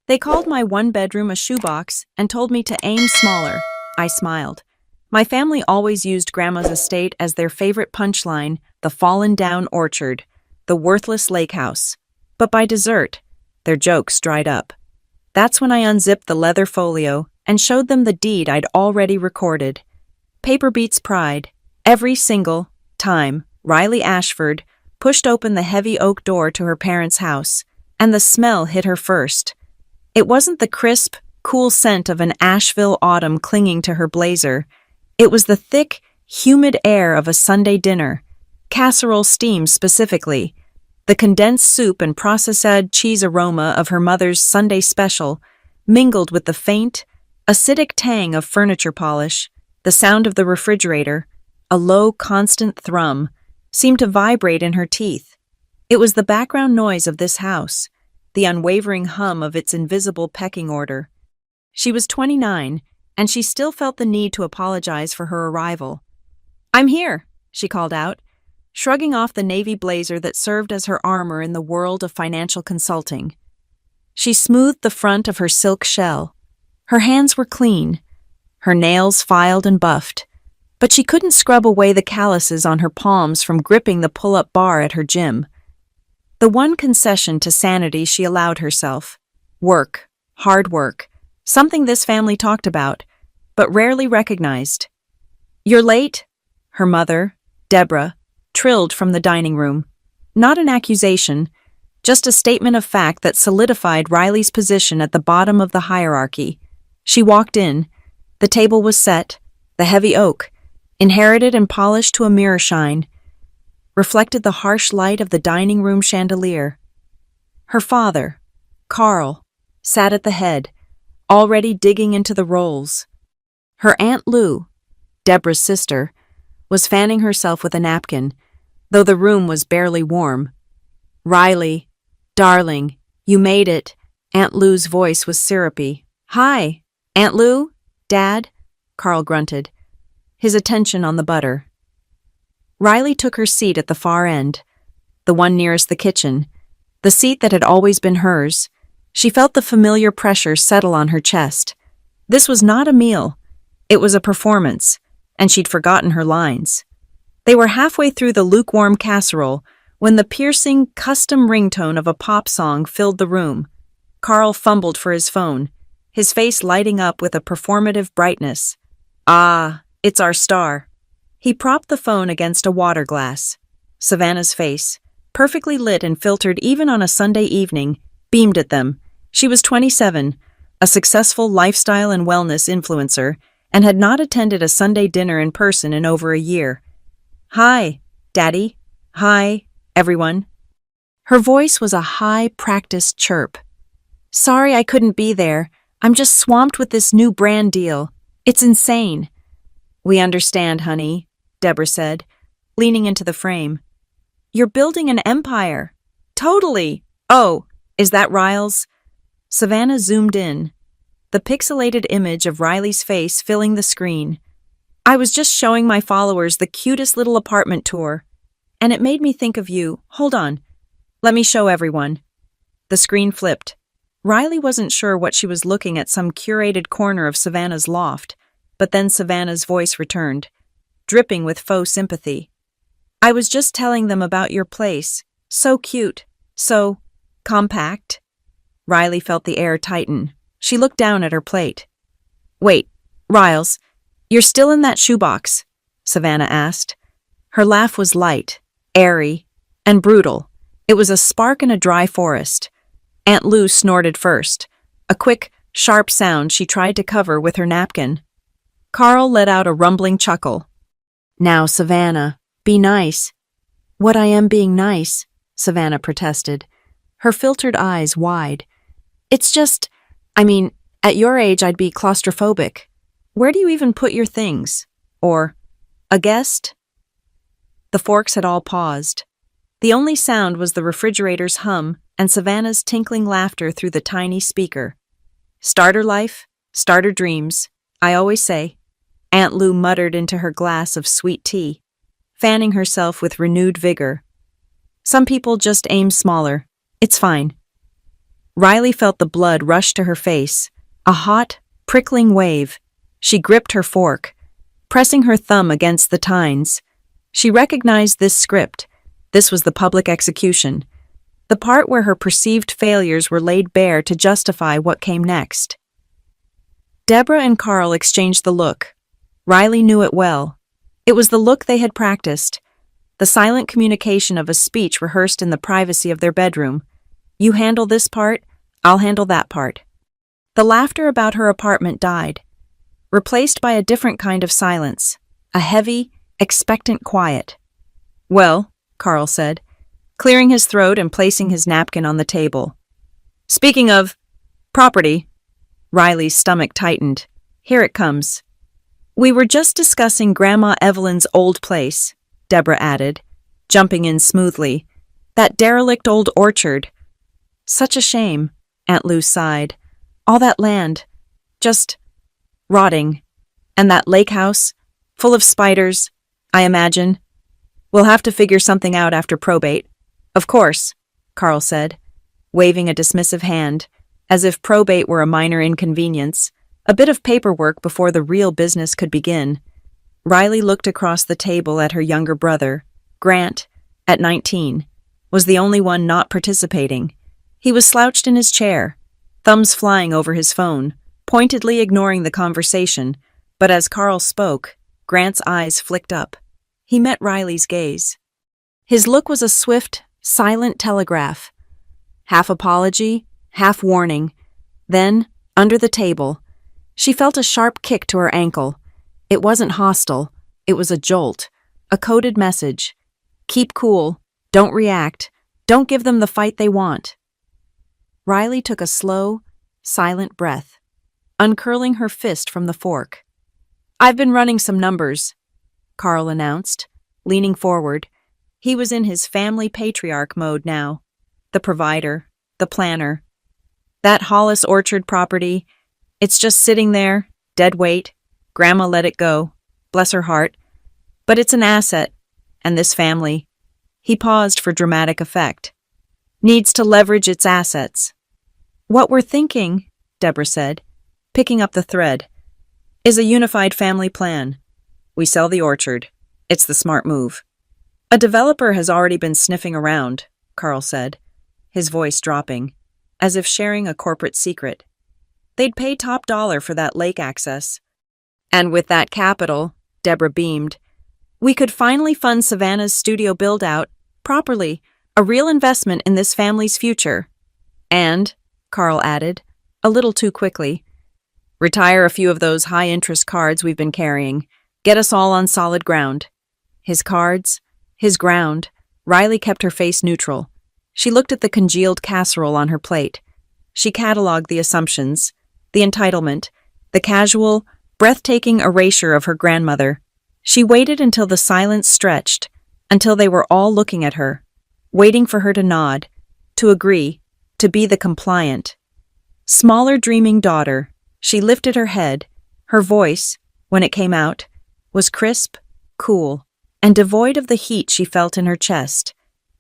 They called my one-bedroom a shoebox and told me to aim smaller. I smiled. My family always used Grandma's estate as their favorite punchline, the fallen-down orchard, the worthless lake house. But by dessert, their jokes dried up. That's when I unzipped the leather folio and showed them the deed I'd already recorded. Paper beats pride. Every single time Riley Ashford pushed open the heavy oak door to her parents' house, and the smell hit her first. It wasn't the crisp, cool scent of an Asheville autumn clinging to her blazer. It was the thick, humid air of a Sunday dinner, casserole steam specifically. The condensed soup and processed cheese aroma of her mother's Sunday special mingled with the faint, acidic tang of furniture polish. The sound of the refrigerator, a low, constant thrum, seemed to vibrate in her teeth. It was the background noise of this house, the unwavering hum of its invisible pecking order. She was 29, and she still felt the need to apologize for her arrival. "I'm here," she called out, shrugging off the navy blazer that served as her armor in the world of financial consulting. She smoothed the front of her silk shell. Her hands were clean, her nails filed and buffed, but she couldn't scrub away the calluses on her palms from gripping the pull-up bar at her gym. The one concession to sanity she allowed herself. Work, hard work, something this family talked about, but rarely recognized. "You're late?" her mother, Deborah, trilled from the dining room. Not an accusation, just a statement of fact that solidified Riley's position at the bottom of the hierarchy. She walked in. The table was set. The heavy oak, inherited and polished to a mirror shine, reflected the harsh light of the dining room chandelier. Her father, Carl, sat at the head, already digging into the rolls. Her Aunt Lou, Deborah's sister, was fanning herself with a napkin, though the room was barely warm. "Riley, darling, you made it." Aunt Lou's voice was syrupy. "Hi, Aunt Lou? Dad?" Carl grunted, his attention on the butter. Riley took her seat at the far end, the one nearest the kitchen, the seat that had always been hers. She felt the familiar pressure settle on her chest. This was not a meal. It was a performance, and she'd forgotten her lines. They were halfway through the lukewarm casserole when the piercing, custom ringtone of a pop song filled the room. Carl fumbled for his phone, his face lighting up with a performative brightness. "Ah, it's our star." He propped the phone against a water glass. Savannah's face, perfectly lit and filtered even on a Sunday evening, beamed at them. She was 27, a successful lifestyle and wellness influencer, and had not attended a Sunday dinner in person in over a year. "Hi, Daddy. Hi, everyone." Her voice was a high-practiced chirp. "Sorry I couldn't be there. I'm just swamped with this new brand deal. It's insane." "We understand, honey," Deborah said, leaning into the frame. "You're building an empire." "Totally." "Oh, is that Riles?" Savannah zoomed in, the pixelated image of Riley's face filling the screen. "I was just showing my followers the cutest little apartment tour, and it made me think of you. Hold on. Let me show everyone." The screen flipped. Riley wasn't sure what she was looking at, some curated corner of Savannah's loft, but then Savannah's voice returned, dripping with faux sympathy. "I was just telling them about your place. So cute. So compact." Riley felt the air tighten. She looked down at her plate. "Wait, Riles, you're still in that shoebox?" Savannah asked. Her laugh was light, airy, and brutal. It was a spark in a dry forest. Aunt Lou snorted first, a quick, sharp sound she tried to cover with her napkin. Carl let out a rumbling chuckle. "Now, Savannah, be nice." "What I am being nice," Savannah protested, her filtered eyes wide. "It's just, at your age I'd be claustrophobic. Where do you even put your things? Or, a guest?" The forks had all paused. The only sound was the refrigerator's hum and Savannah's tinkling laughter through the tiny speaker. "Starter life, starter dreams, I always say," Aunt Lou muttered into her glass of sweet tea, fanning herself with renewed vigor. "Some people just aim smaller. It's fine." Riley felt the blood rush to her face, a hot, prickling wave. She gripped her fork, pressing her thumb against the tines. She recognized this script. This was the public execution, the part where her perceived failures were laid bare to justify what came next. Deborah and Carl exchanged the look. Riley knew it well. It was the look they had practiced, the silent communication of a speech rehearsed in the privacy of their bedroom. You handle this part, I'll handle that part. The laughter about her apartment died, replaced by a different kind of silence, a heavy, expectant quiet. Well, Carl said, clearing his throat and placing his napkin on the table. Speaking of property, Riley's stomach tightened. Here it comes. We were just discussing Grandma Evelyn's old place, Deborah added, jumping in smoothly. That derelict old orchard. Such a shame, Aunt Lou sighed. All that land, just rotting. And that lake house, full of spiders, I imagine. We'll have to figure something out after probate. Of course, Carl said, waving a dismissive hand, as if probate were a minor inconvenience, a bit of paperwork before the real business could begin. Riley looked across the table at her younger brother. Grant, at 19, was the only one not participating. He was slouched in his chair, thumbs flying over his phone, pointedly ignoring the conversation, but as Carl spoke, Grant's eyes flicked up. He met Riley's gaze. His look was a swift, silent telegraph. Half apology, half warning. Then, under the table, she felt a sharp kick to her ankle. It wasn't hostile. It was a jolt, a coded message. Keep cool. Don't react. Don't give them the fight they want. Riley took a slow, silent breath, uncurling her fist from the fork. I've been running some numbers, Carl announced, leaning forward. He was in his family patriarch mode now. The provider, the planner. That Hollis Orchard property, it's just sitting there, dead weight. Grandma let it go, bless her heart. But it's an asset, and this family, he paused for dramatic effect, needs to leverage its assets. What we're thinking, Deborah said, picking up the thread, is a unified family plan. We sell the orchard. It's the smart move. A developer has already been sniffing around, Carl said, his voice dropping, as if sharing a corporate secret. They'd pay top dollar for that lake access. And with that capital, Deborah beamed, we could finally fund Savannah's studio build-out properly, a real investment in this family's future. And, Carl added, a little too quickly, retire a few of those high-interest cards we've been carrying, get us all on solid ground. His cards, his ground. Riley kept her face neutral. She looked at the congealed casserole on her plate. She catalogued the assumptions, the entitlement, the casual, breathtaking erasure of her grandmother. She waited until the silence stretched, until they were all looking at her, waiting for her to nod, to agree, to be the compliant. Smaller dreaming daughter, she lifted her head. Her voice, when it came out, was crisp, cool, and devoid of the heat she felt in her chest.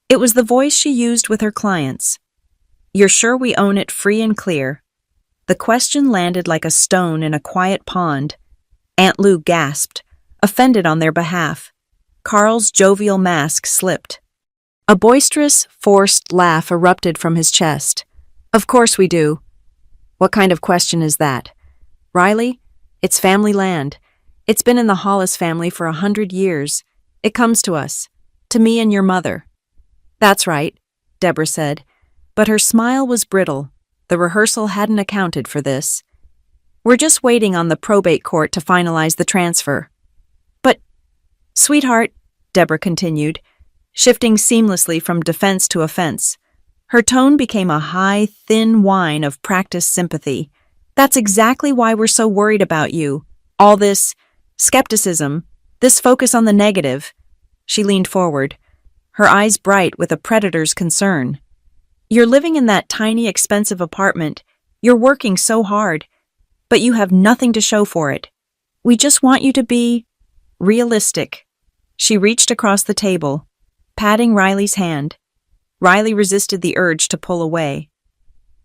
It was the voice she used with her clients. You're sure we own it free and clear? The question landed like a stone in a quiet pond. Aunt Lou gasped, offended on their behalf. Carl's jovial mask slipped. A boisterous, forced laugh erupted from his chest. Of course we do. What kind of question is that? Riley, it's family land. It's been in the Hollis family for 100 years. It comes to us, to me and your mother. That's right, Deborah said, but her smile was brittle. The rehearsal hadn't accounted for this. We're just waiting on the probate court to finalize the transfer. But, sweetheart, Deborah continued, shifting seamlessly from defense to offense. Her tone became a high, thin whine of practiced sympathy. That's exactly why we're so worried about you. All this skepticism, this focus on the negative. She leaned forward, her eyes bright with a predator's concern. You're living in that tiny, expensive apartment. You're working so hard, but you have nothing to show for it. We just want you to be realistic. She reached across the table, patting Riley's hand. Riley resisted the urge to pull away.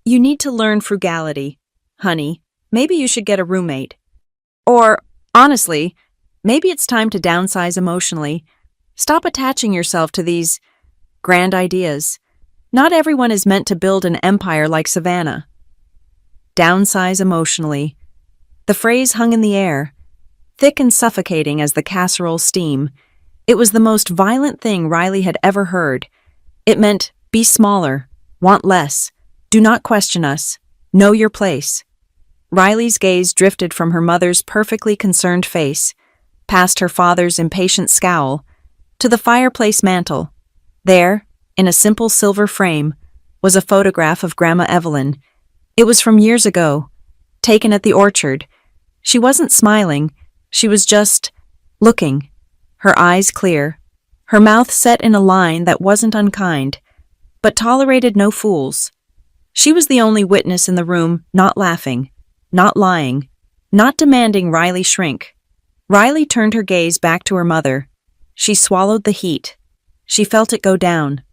You need to learn frugality. Honey, maybe you should get a roommate. Or, honestly, maybe it's time to downsize emotionally. Stop attaching yourself to these grand ideas. Not everyone is meant to build an empire like Savannah. Downsize emotionally. The phrase hung in the air, thick and suffocating as the casserole steam. It was the most violent thing Riley had ever heard. It meant, be smaller, want less, do not question us, know your place. Riley's gaze drifted from her mother's perfectly concerned face, past her father's impatient scowl, to the fireplace mantel. There, in a simple silver frame, was a photograph of Grandma Evelyn. It was from years ago, taken at the orchard. She wasn't smiling, she was just looking, her eyes clear, her mouth set in a line that wasn't unkind, but tolerated no fools. She was the only witness in the room, not laughing, not lying, not demanding Riley shrink. Riley turned her gaze back to her mother. She swallowed the heat. She felt it go down.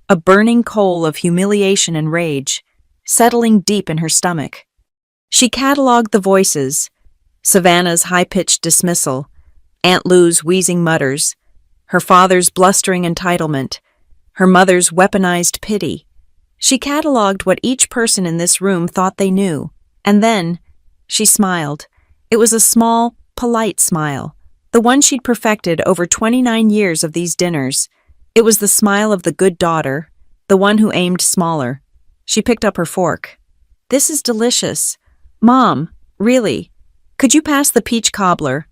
A burning coal of humiliation and rage, settling deep in her stomach. She catalogued the voices, Savannah's high-pitched dismissal, Aunt Lou's wheezing mutters, her father's blustering entitlement, her mother's weaponized pity. She catalogued what each person in this room thought they knew, and then she smiled. It was a small, polite smile, the one she'd perfected over 29 years of these dinners. It was the smile of the good daughter, the one who aimed smaller. She picked up her fork. This is delicious. Mom, really, could you pass the peach cobbler?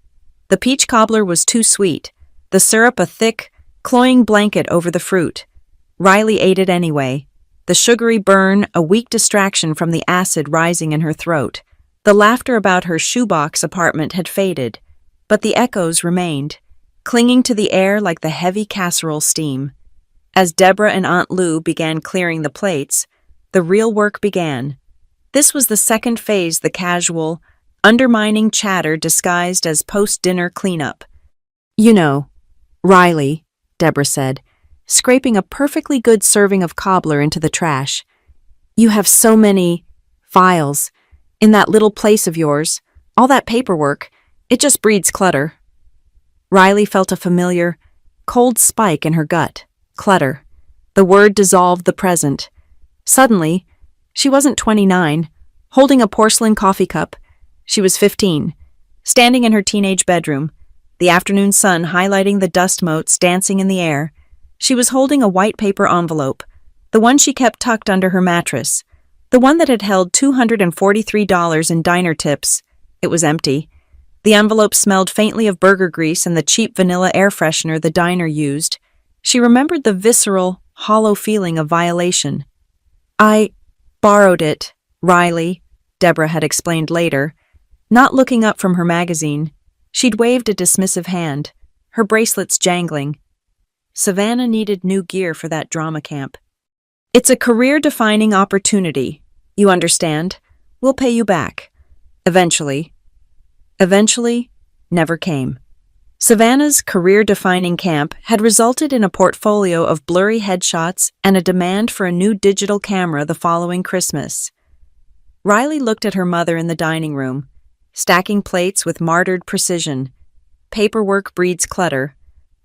The peach cobbler was too sweet, the syrup a thick, cloying blanket over the fruit. Riley ate it anyway, the sugary burn a weak distraction from the acid rising in her throat. The laughter about her shoebox apartment had faded, but the echoes remained, clinging to the air like the heavy casserole steam. As Deborah and Aunt Lou began clearing the plates, the real work began. This was the second phase, the casual, undermining chatter disguised as post-dinner cleanup. You know, Riley, Deborah said, scraping a perfectly good serving of cobbler into the trash. You have so many files in that little place of yours, all that paperwork, it just breeds clutter. Riley felt a familiar, cold spike in her gut. Clutter. The word dissolved the present. Suddenly, she wasn't 29, holding a porcelain coffee cup. She was 15, standing in her teenage bedroom, the afternoon sun highlighting the dust motes dancing in the air. She was holding a white paper envelope, the one she kept tucked under her mattress, the one that had held $243 in diner tips. It was empty. The envelope smelled faintly of burger grease and the cheap vanilla air freshener the diner used. She remembered the visceral, hollow feeling of violation. I borrowed it, Riley, Deborah had explained later. Not looking up from her magazine, she'd waved a dismissive hand, her bracelets jangling. Savannah needed new gear for that drama camp. It's a career-defining opportunity, you understand? We'll pay you back. Eventually. Eventually never came. Savannah's career-defining camp had resulted in a portfolio of blurry headshots and a demand for a new digital camera the following Christmas. Riley looked at her mother in the dining room, stacking plates with martyred precision. Paperwork breeds clutter.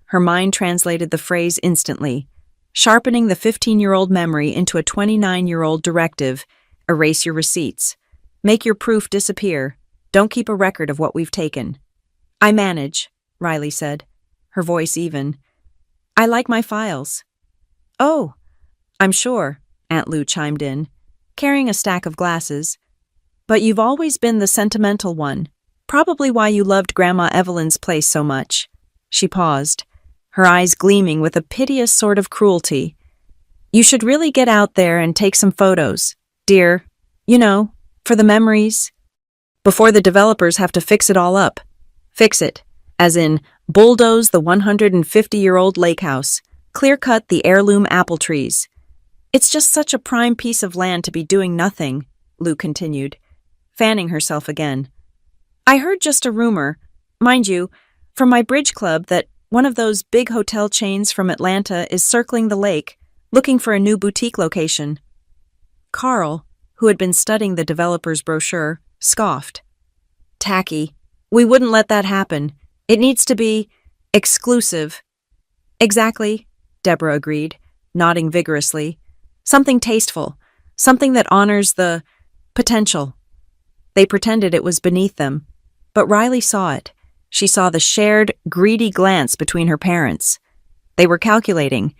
Her mind translated the phrase instantly, sharpening the 15-year-old memory into a 29-year-old directive. Erase your receipts. Make your proof disappear. Don't keep a record of what we've taken. I manage, Riley said, her voice even. I like my files. Oh, I'm sure, Aunt Lou chimed in, carrying a stack of glasses. But you've always been the sentimental one, probably why you loved Grandma Evelyn's place so much. She paused, her eyes gleaming with a piteous sort of cruelty. You should really get out there and take some photos, dear, you know, for the memories. Before the developers have to fix it all up. Fix it, as in bulldoze the 150-year-old lake house, clear-cut the heirloom apple trees. It's just such a prime piece of land to be doing nothing, Lou continued, fanning herself again. I heard just a rumor, mind you, from my bridge club that one of those big hotel chains from Atlanta is circling the lake, looking for a new boutique location. Carl, who had been studying the developer's brochure, scoffed. Tacky. We wouldn't let that happen. It needs to be exclusive. Exactly, Deborah agreed, nodding vigorously. Something tasteful, something that honors the potential. They pretended it was beneath them, but Riley saw it. She saw the shared, greedy glance between her parents. They were calculating.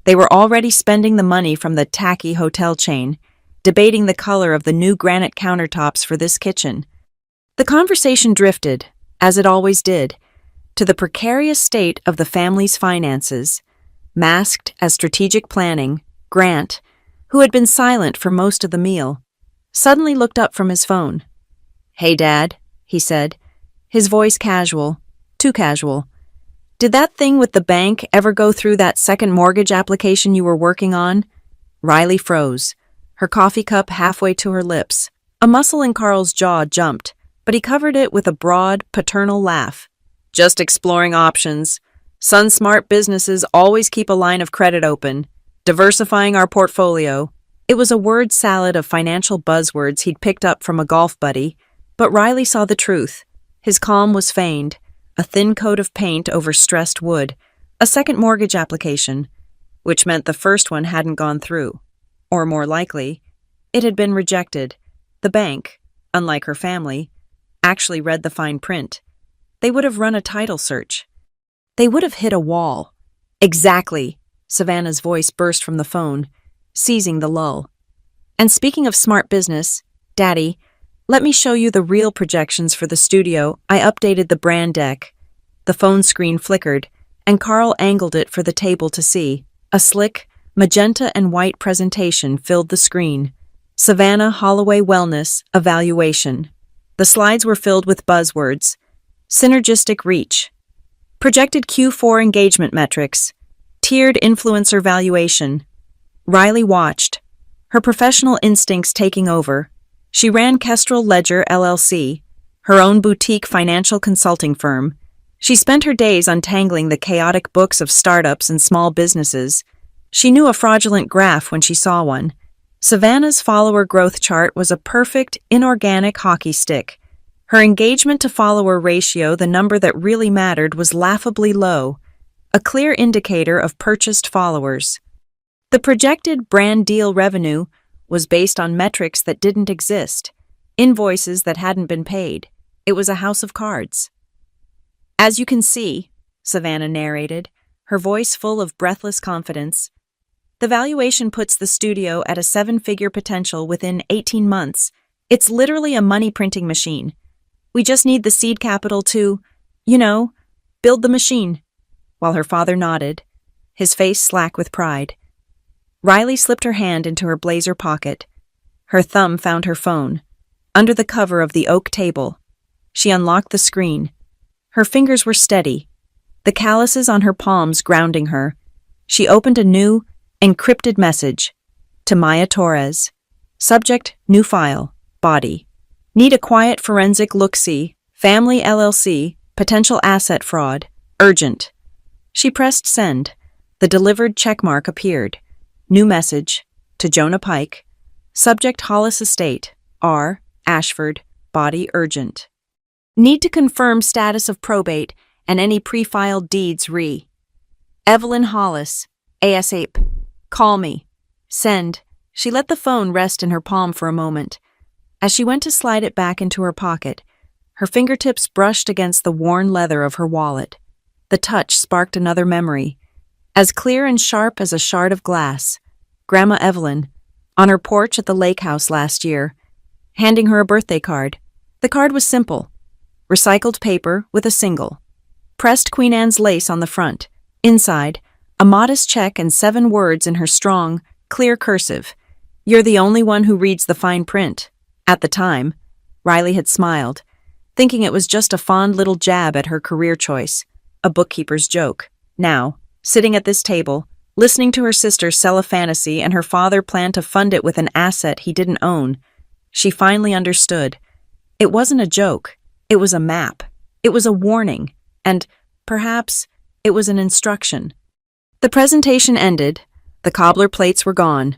They were already spending the money from the tacky hotel chain, debating the color of the new granite countertops for this kitchen. The conversation drifted, as it always did, to the precarious state of the family's finances. Masked as strategic planning, Grant, who had been silent for most of the meal, suddenly looked up from his phone. "Hey, Dad," he said, his voice casual, too casual. "Did that thing with the bank ever go through that second mortgage application you were working on?" Riley froze, her coffee cup halfway to her lips. A muscle in Carl's jaw jumped, but he covered it with a broad, paternal laugh. "Just exploring options. Sun-smart businesses always keep a line of credit open. Diversifying our portfolio." It was a word salad of financial buzzwords he'd picked up from a golf buddy, but Riley saw the truth. His calm was feigned, a thin coat of paint over stressed wood, a second mortgage application, which meant the first one hadn't gone through. Or more likely, it had been rejected. The bank, unlike her family, actually read the fine print. They would have run a title search. They would have hit a wall. "Exactly," Savannah's voice burst from the phone, seizing the lull. "And speaking of smart business, Daddy, let me show you the real projections for the studio. I updated the brand deck." The phone screen flickered, and Carl angled it for the table to see. A slick, magenta and white presentation filled the screen. Savannah Holloway Wellness Evaluation. The slides were filled with buzzwords. Synergistic reach. Projected Q4 engagement metrics. Tiered influencer valuation. Riley watched, her professional instincts taking over. She ran Kestrel Ledger LLC, her own boutique financial consulting firm. She spent her days untangling the chaotic books of startups and small businesses. She knew a fraudulent graph when she saw one. Savannah's follower growth chart was a perfect, inorganic hockey stick. Her engagement to follower ratio, the number that really mattered, was laughably low, a clear indicator of purchased followers. The projected brand deal revenue was based on metrics that didn't exist, invoices that hadn't been paid. It was a house of cards. "As you can see," Savannah narrated, her voice full of breathless confidence, "the valuation puts the studio at a 7-figure potential within 18 months. It's literally a money-printing machine. We just need the seed capital to, build the machine." While her father nodded, his face slack with pride. Riley slipped her hand into her blazer pocket. Her thumb found her phone, under the cover of the oak table. She unlocked the screen. Her fingers were steady, the calluses on her palms grounding her. She opened a new, encrypted message. To Maya Torres. Subject, new file, body. Need a quiet forensic look-see, family LLC, potential asset fraud, urgent. She pressed send. The delivered checkmark appeared. New message, to Jonah Pike. Subject Hollis Estate, R. Ashford, body urgent. Need to confirm status of probate and any pre-filed deeds re. Evelyn Hollis, ASAP. Call me. Send. She let the phone rest in her palm for a moment. As she went to slide it back into her pocket, her fingertips brushed against the worn leather of her wallet. The touch sparked another memory, as clear and sharp as a shard of glass. Grandma Evelyn, on her porch at the lake house last year, handing her a birthday card. The card was simple. Recycled paper with a single. Pressed Queen Anne's lace on the front. Inside, a modest check and 7 words in her strong, clear cursive. "You're the only one who reads the fine print." At the time, Riley had smiled, thinking it was just a fond little jab at her career choice, a bookkeeper's joke. Now, sitting at this table, listening to her sister sell a fantasy and her father plan to fund it with an asset he didn't own, she finally understood. It wasn't a joke. It was a map. It was a warning. And, perhaps, it was an instruction. The presentation ended. The cobbler plates were gone.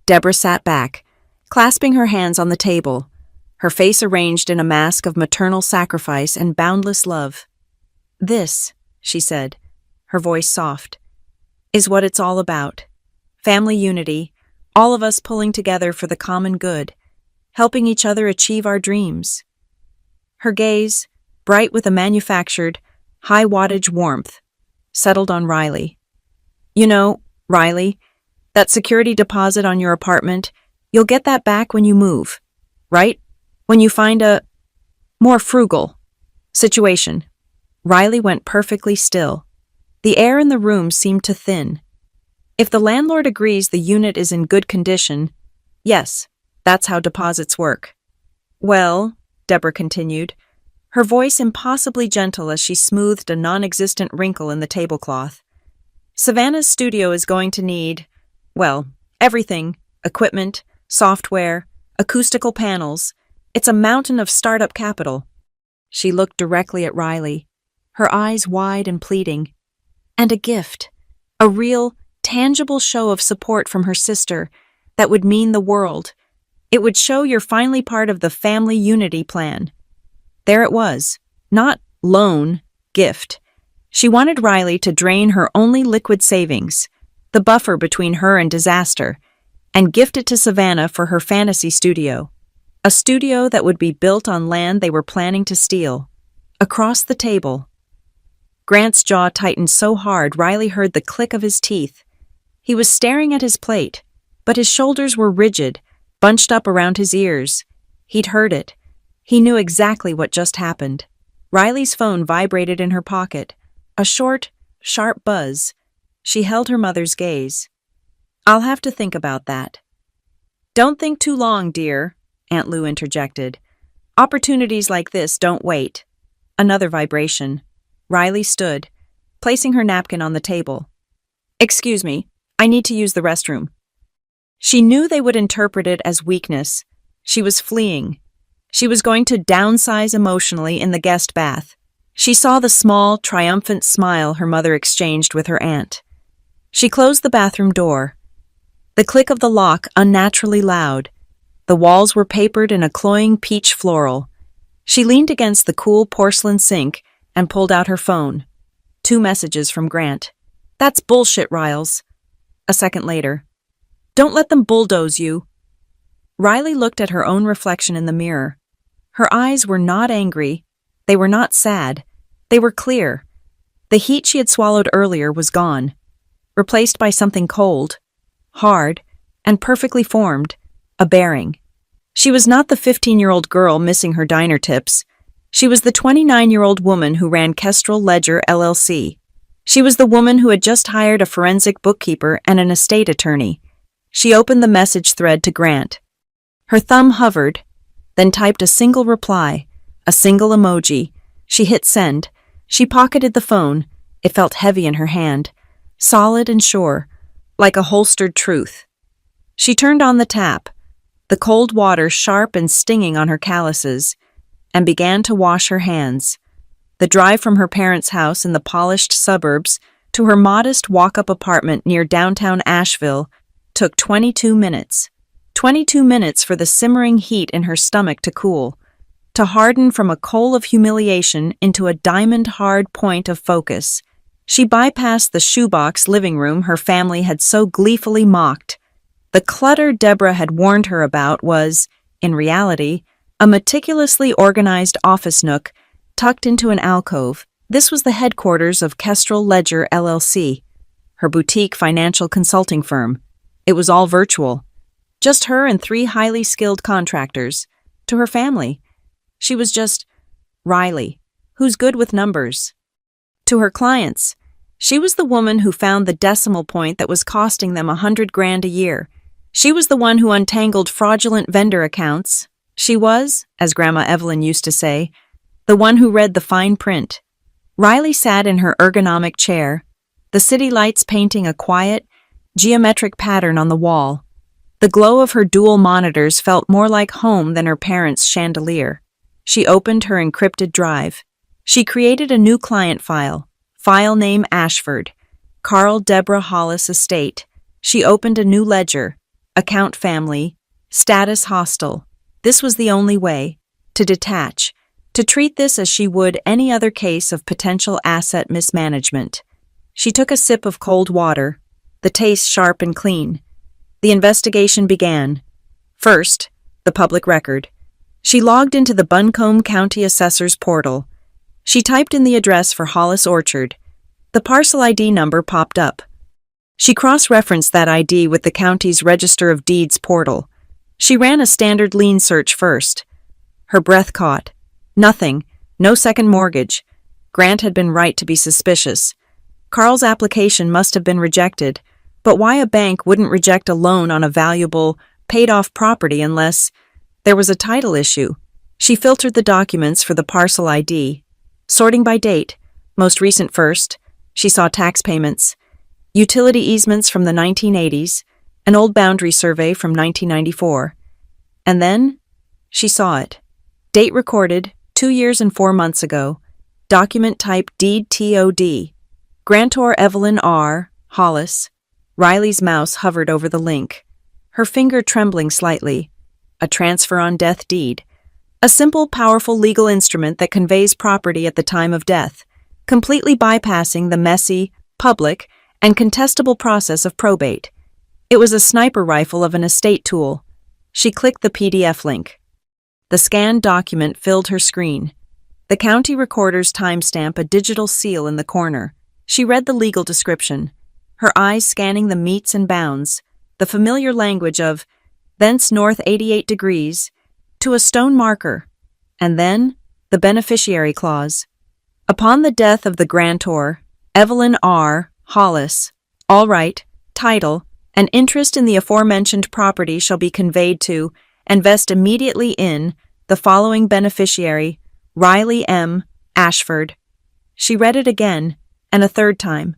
Deborah sat back, clasping her hands on the table, her face arranged in a mask of maternal sacrifice and boundless love. "This," she said, her voice soft, "is what it's all about. Family unity, all of us pulling together for the common good, helping each other achieve our dreams." Her gaze, bright with a manufactured, high-wattage warmth, settled on Riley. "You know, Riley, that security deposit on your apartment, you'll get that back when you move, right? When you find a more frugal situation." Riley went perfectly still. The air in the room seemed to thin. "If the landlord agrees the unit is in good condition, yes, that's how deposits work." "Well," Deborah continued, her voice impossibly gentle as she smoothed a non-existent wrinkle in the tablecloth, "Savannah's studio is going to need, well, everything, equipment, software, acoustical panels. It's a mountain of startup capital." She looked directly at Riley, her eyes wide and pleading. "And a gift, a real, tangible show of support from her sister that would mean the world. It would show you're finally part of the family unity plan." There it was, not loan, gift. She wanted Riley to drain her only liquid savings, the buffer between her and disaster, and gift it to Savannah for her fantasy studio. A studio that would be built on land they were planning to steal. Across the table. Grant's jaw tightened so hard Riley heard the click of his teeth. He was staring at his plate, but his shoulders were rigid, bunched up around his ears. He'd heard it. He knew exactly what just happened. Riley's phone vibrated in her pocket. A short, sharp buzz. She held her mother's gaze. "I'll have to think about that." "Don't think too long, dear," Aunt Lou interjected. "Opportunities like this don't wait." Another vibration. Riley stood, placing her napkin on the table. "Excuse me, I need to use the restroom." She knew they would interpret it as weakness. She was fleeing. She was going to downsize emotionally in the guest bath. She saw the small, triumphant smile her mother exchanged with her aunt. She closed the bathroom door. The click of the lock unnaturally loud. The walls were papered in a cloying peach floral. She leaned against the cool porcelain sink and pulled out her phone. 2 messages from Grant. "That's bullshit, Riles." A second later. "Don't let them bulldoze you." Riley looked at her own reflection in the mirror. Her eyes were not angry. They were not sad. They were clear. The heat she had swallowed earlier was gone, replaced by something cold, hard, and perfectly formed, a bearing. She was not the 15-year-old girl missing her diner tips. She was the 29-year-old woman who ran Kestrel Ledger LLC. She was the woman who had just hired a forensic bookkeeper and an estate attorney. She opened the message thread to Grant. Her thumb hovered, then typed a single reply, a single emoji. She hit send. She pocketed the phone. It felt heavy in her hand, solid and sure, like a holstered truth. She turned on the tap, the cold water sharp and stinging on her calluses, and began to wash her hands. The drive from her parents' house in the polished suburbs to her modest walk-up apartment near downtown Asheville took 22 minutes. 22 minutes for the simmering heat in her stomach to cool, to harden from a coal of humiliation into a diamond-hard point of focus. She bypassed the shoebox living room her family had so gleefully mocked. The clutter Deborah had warned her about was, in reality, a meticulously organized office nook tucked into an alcove. This was the headquarters of Kestrel Ledger LLC, her boutique financial consulting firm. It was all virtual. Just her and 3 highly skilled contractors. To her family, she was just Riley, who's good with numbers. To her clients, she was the woman who found the decimal point that was costing them $100,000 a year. She was the one who untangled fraudulent vendor accounts. She was, as Grandma Evelyn used to say, the one who read the fine print. Riley sat in her ergonomic chair, the city lights painting a quiet, geometric pattern on the wall. The glow of her dual monitors felt more like home than her parents' chandelier. She opened her encrypted drive. She created a new client file name Ashford, Carl Deborah Hollis Estate. She opened a new ledger, account family, Status hostile. This was the only way. To detach. To treat this as she would any other case of potential asset mismanagement. She took a sip of cold water, the taste sharp and clean. The investigation began. First, the public record. She logged into the Buncombe County Assessor's portal. She typed in the address for Hollis Orchard. The parcel ID number popped up. She cross-referenced that ID with the county's Register of Deeds portal. She ran a standard lien search first. Her breath caught. Nothing. No second mortgage. Grant had been right to be suspicious. Carl's application must have been rejected, but why a bank wouldn't reject a loan on a valuable, paid-off property unless there was a title issue? She filtered the documents for the parcel ID. Sorting by date, most recent first, she saw tax payments, utility easements from the 1980s, an old boundary survey from 1994. And then, she saw it. Date recorded, 2 years and 4 months ago. Document type Deed TOD. Grantor Evelyn R. Hollis. Riley's mouse hovered over the link, her finger trembling slightly. A transfer on death deed. A simple, powerful legal instrument that conveys property at the time of death, completely bypassing the messy, public, and contestable process of probate. It was a sniper rifle of an estate tool. She clicked the PDF link. The scanned document filled her screen. The county recorder's timestamp a digital seal in the corner. She read the legal description, her eyes scanning the metes and bounds, the familiar language of thence north 88 degrees, to a stone marker, and then the beneficiary clause. Upon the death of the grantor, Evelyn R. Hollis, all right, title, and interest in the aforementioned property shall be conveyed to and vest immediately in the following beneficiary, Riley M. Ashford. She read it again, and a third time.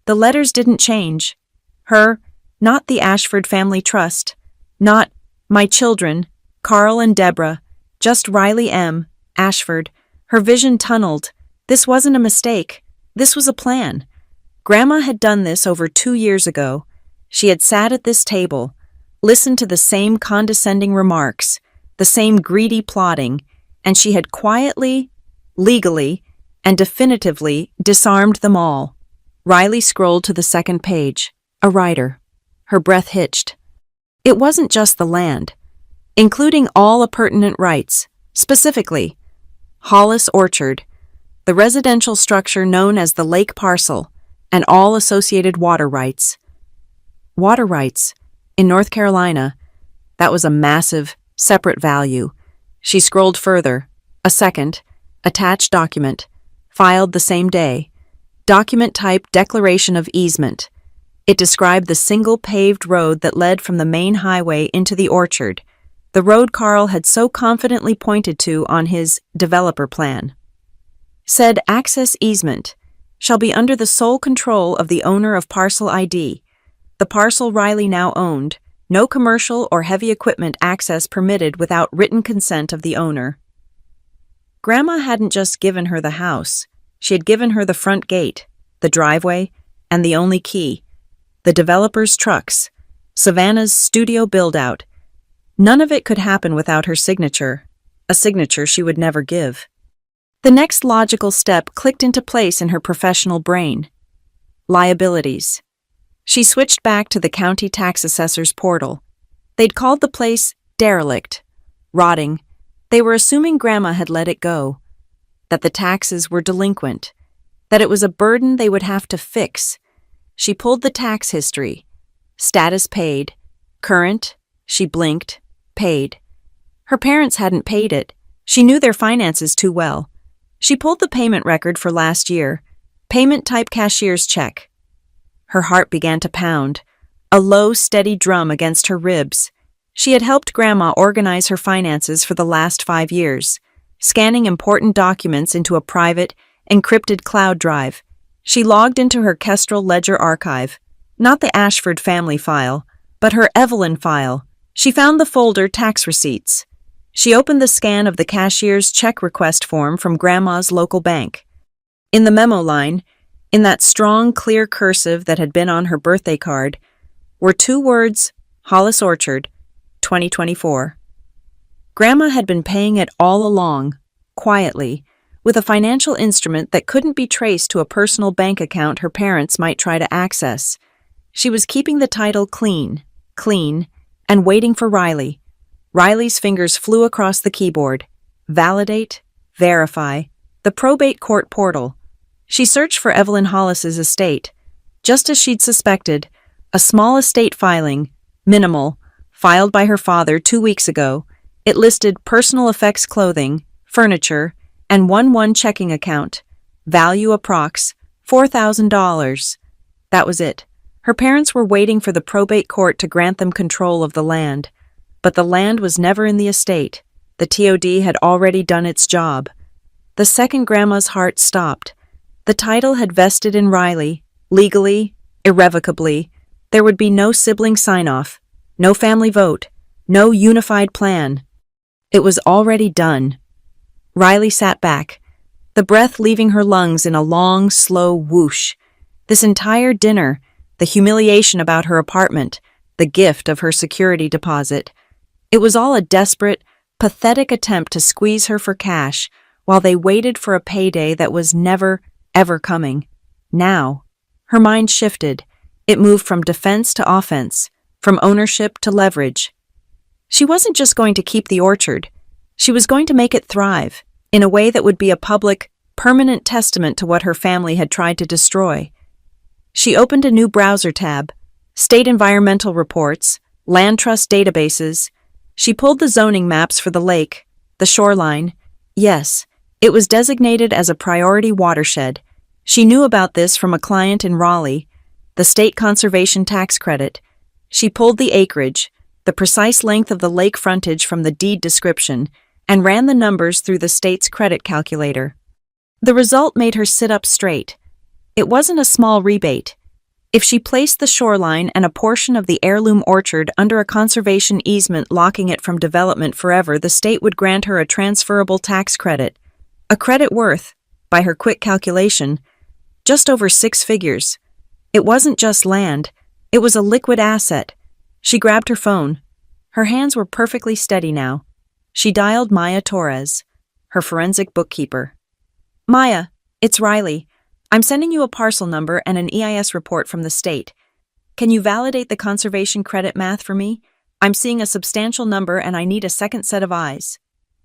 The letters didn't change. Her, not the Ashford Family Trust, not my children, Carl and Deborah, just Riley M. Ashford. Her vision tunneled. This wasn't a mistake. This was a plan. Grandma had done this over 2 years ago. She had sat at this table, listened to the same condescending remarks, the same greedy plotting, and she had quietly, legally, and definitively disarmed them all. Riley scrolled to the second page. A writer. Her breath hitched. It wasn't just the land, including all appurtenant rights, specifically Hollis Orchard, the residential structure known as the Lake Parcel, and all associated water rights. Water rights. In North Carolina, that was a massive, separate value. She scrolled further. A second, attached document, filed the same day. Document type Declaration of Easement. It described the single paved road that led from the main highway into the orchard, the road Carl had so confidently pointed to on his developer plan. Said access easement shall be under the sole control of the owner of parcel ID, the parcel Riley now owned, no commercial or heavy equipment access permitted without written consent of the owner. Grandma hadn't just given her the house, she had given her the front gate, the driveway, and the only key, the developer's trucks, Savannah's studio build-out. None of it could happen without her signature, a signature she would never give. The next logical step clicked into place in her professional brain. Liabilities. She switched back to the county tax assessor's portal. They'd called the place derelict, rotting. They were assuming Grandma had let it go, that the taxes were delinquent, that it was a burden they would have to fix. She pulled the tax history. Status paid. Current, she blinked, paid. Her parents hadn't paid it. She knew their finances too well. She pulled the payment record for last year. Payment type cashier's check. Her heart began to pound, a low, steady drum against her ribs. She had helped Grandma organize her finances for the last 5 years, scanning important documents into a private, encrypted cloud drive. She logged into her Kestrel ledger archive, not the Ashford family file, but her Evelyn file. She found the folder tax receipts. She opened the scan of the cashier's check request form from Grandma's local bank. In the memo line, in that strong, clear cursive that had been on her birthday card, were 2 words, Hollis Orchard, 2024. Grandma had been paying it all along, quietly, with a financial instrument that couldn't be traced to a personal bank account her parents might try to access. She was keeping the title clean, and waiting for Riley. Riley's fingers flew across the keyboard. Validate, verify, the probate court portal. She searched for Evelyn Hollis's estate. Just as she'd suspected, a small estate filing, minimal, filed by her father 2 weeks ago. It listed personal effects clothing, furniture, and one checking account. Value approx. $4,000. That was it. Her parents were waiting for the probate court to grant them control of the land. But the land was never in the estate. The TOD had already done its job. The second Grandma's heart stopped. The title had vested in Riley, legally, irrevocably. There would be no sibling sign-off, no family vote, no unified plan. It was already done. Riley sat back, the breath leaving her lungs in a long, slow whoosh. This entire dinner, the humiliation about her apartment, the gift of her security deposit, it was all a desperate, pathetic attempt to squeeze her for cash while they waited for a payday that was never, ever coming. Now, her mind shifted. It moved from defense to offense, from ownership to leverage. She wasn't just going to keep the orchard. She was going to make it thrive in a way that would be a public, permanent testament to what her family had tried to destroy. She opened a new browser tab, state environmental reports, land trust databases. She pulled the zoning maps for the lake, the shoreline. Yes, it was designated as a priority watershed. She knew about this from a client in Raleigh, the state conservation tax credit. She pulled the acreage, the precise length of the lake frontage from the deed description, and ran the numbers through the state's credit calculator. The result made her sit up straight. It wasn't a small rebate. If she placed the shoreline and a portion of the heirloom orchard under a conservation easement locking it from development forever, the state would grant her a transferable tax credit. A credit worth, by her quick calculation, just over 6 figures. It wasn't just land. It was a liquid asset. She grabbed her phone. Her hands were perfectly steady now. She dialed Maya Torres, her forensic bookkeeper. Maya, it's Riley. I'm sending you a parcel number and an EIS report from the state. Can you validate the conservation credit math for me? I'm seeing a substantial number and I need a second set of eyes.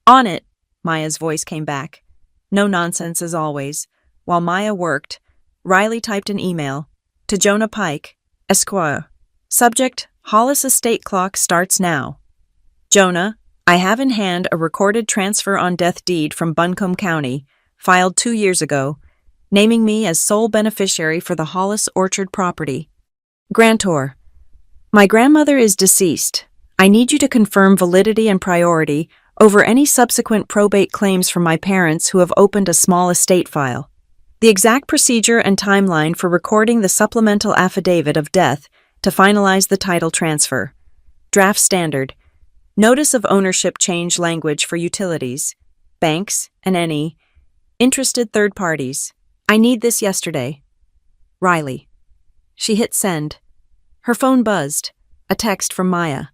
On it, Maya's voice came back. No nonsense as always. While Maya worked, Riley typed an email to Jonah Pike, Esquire. Subject, Hollis Estate Clock starts now. Jonah, I have in hand a recorded transfer on death deed from Buncombe County, filed 2 years ago, naming me as sole beneficiary for the Hollis Orchard property. Grantor, my grandmother is deceased. I need you to confirm validity and priority over any subsequent probate claims from my parents who have opened a small estate file. The exact procedure and timeline for recording the supplemental affidavit of death to finalize the title transfer. Draft standard. Notice of ownership change language for utilities, banks, and any interested third parties. I need this yesterday. Riley. She hit send. Her phone buzzed. A text from Maya.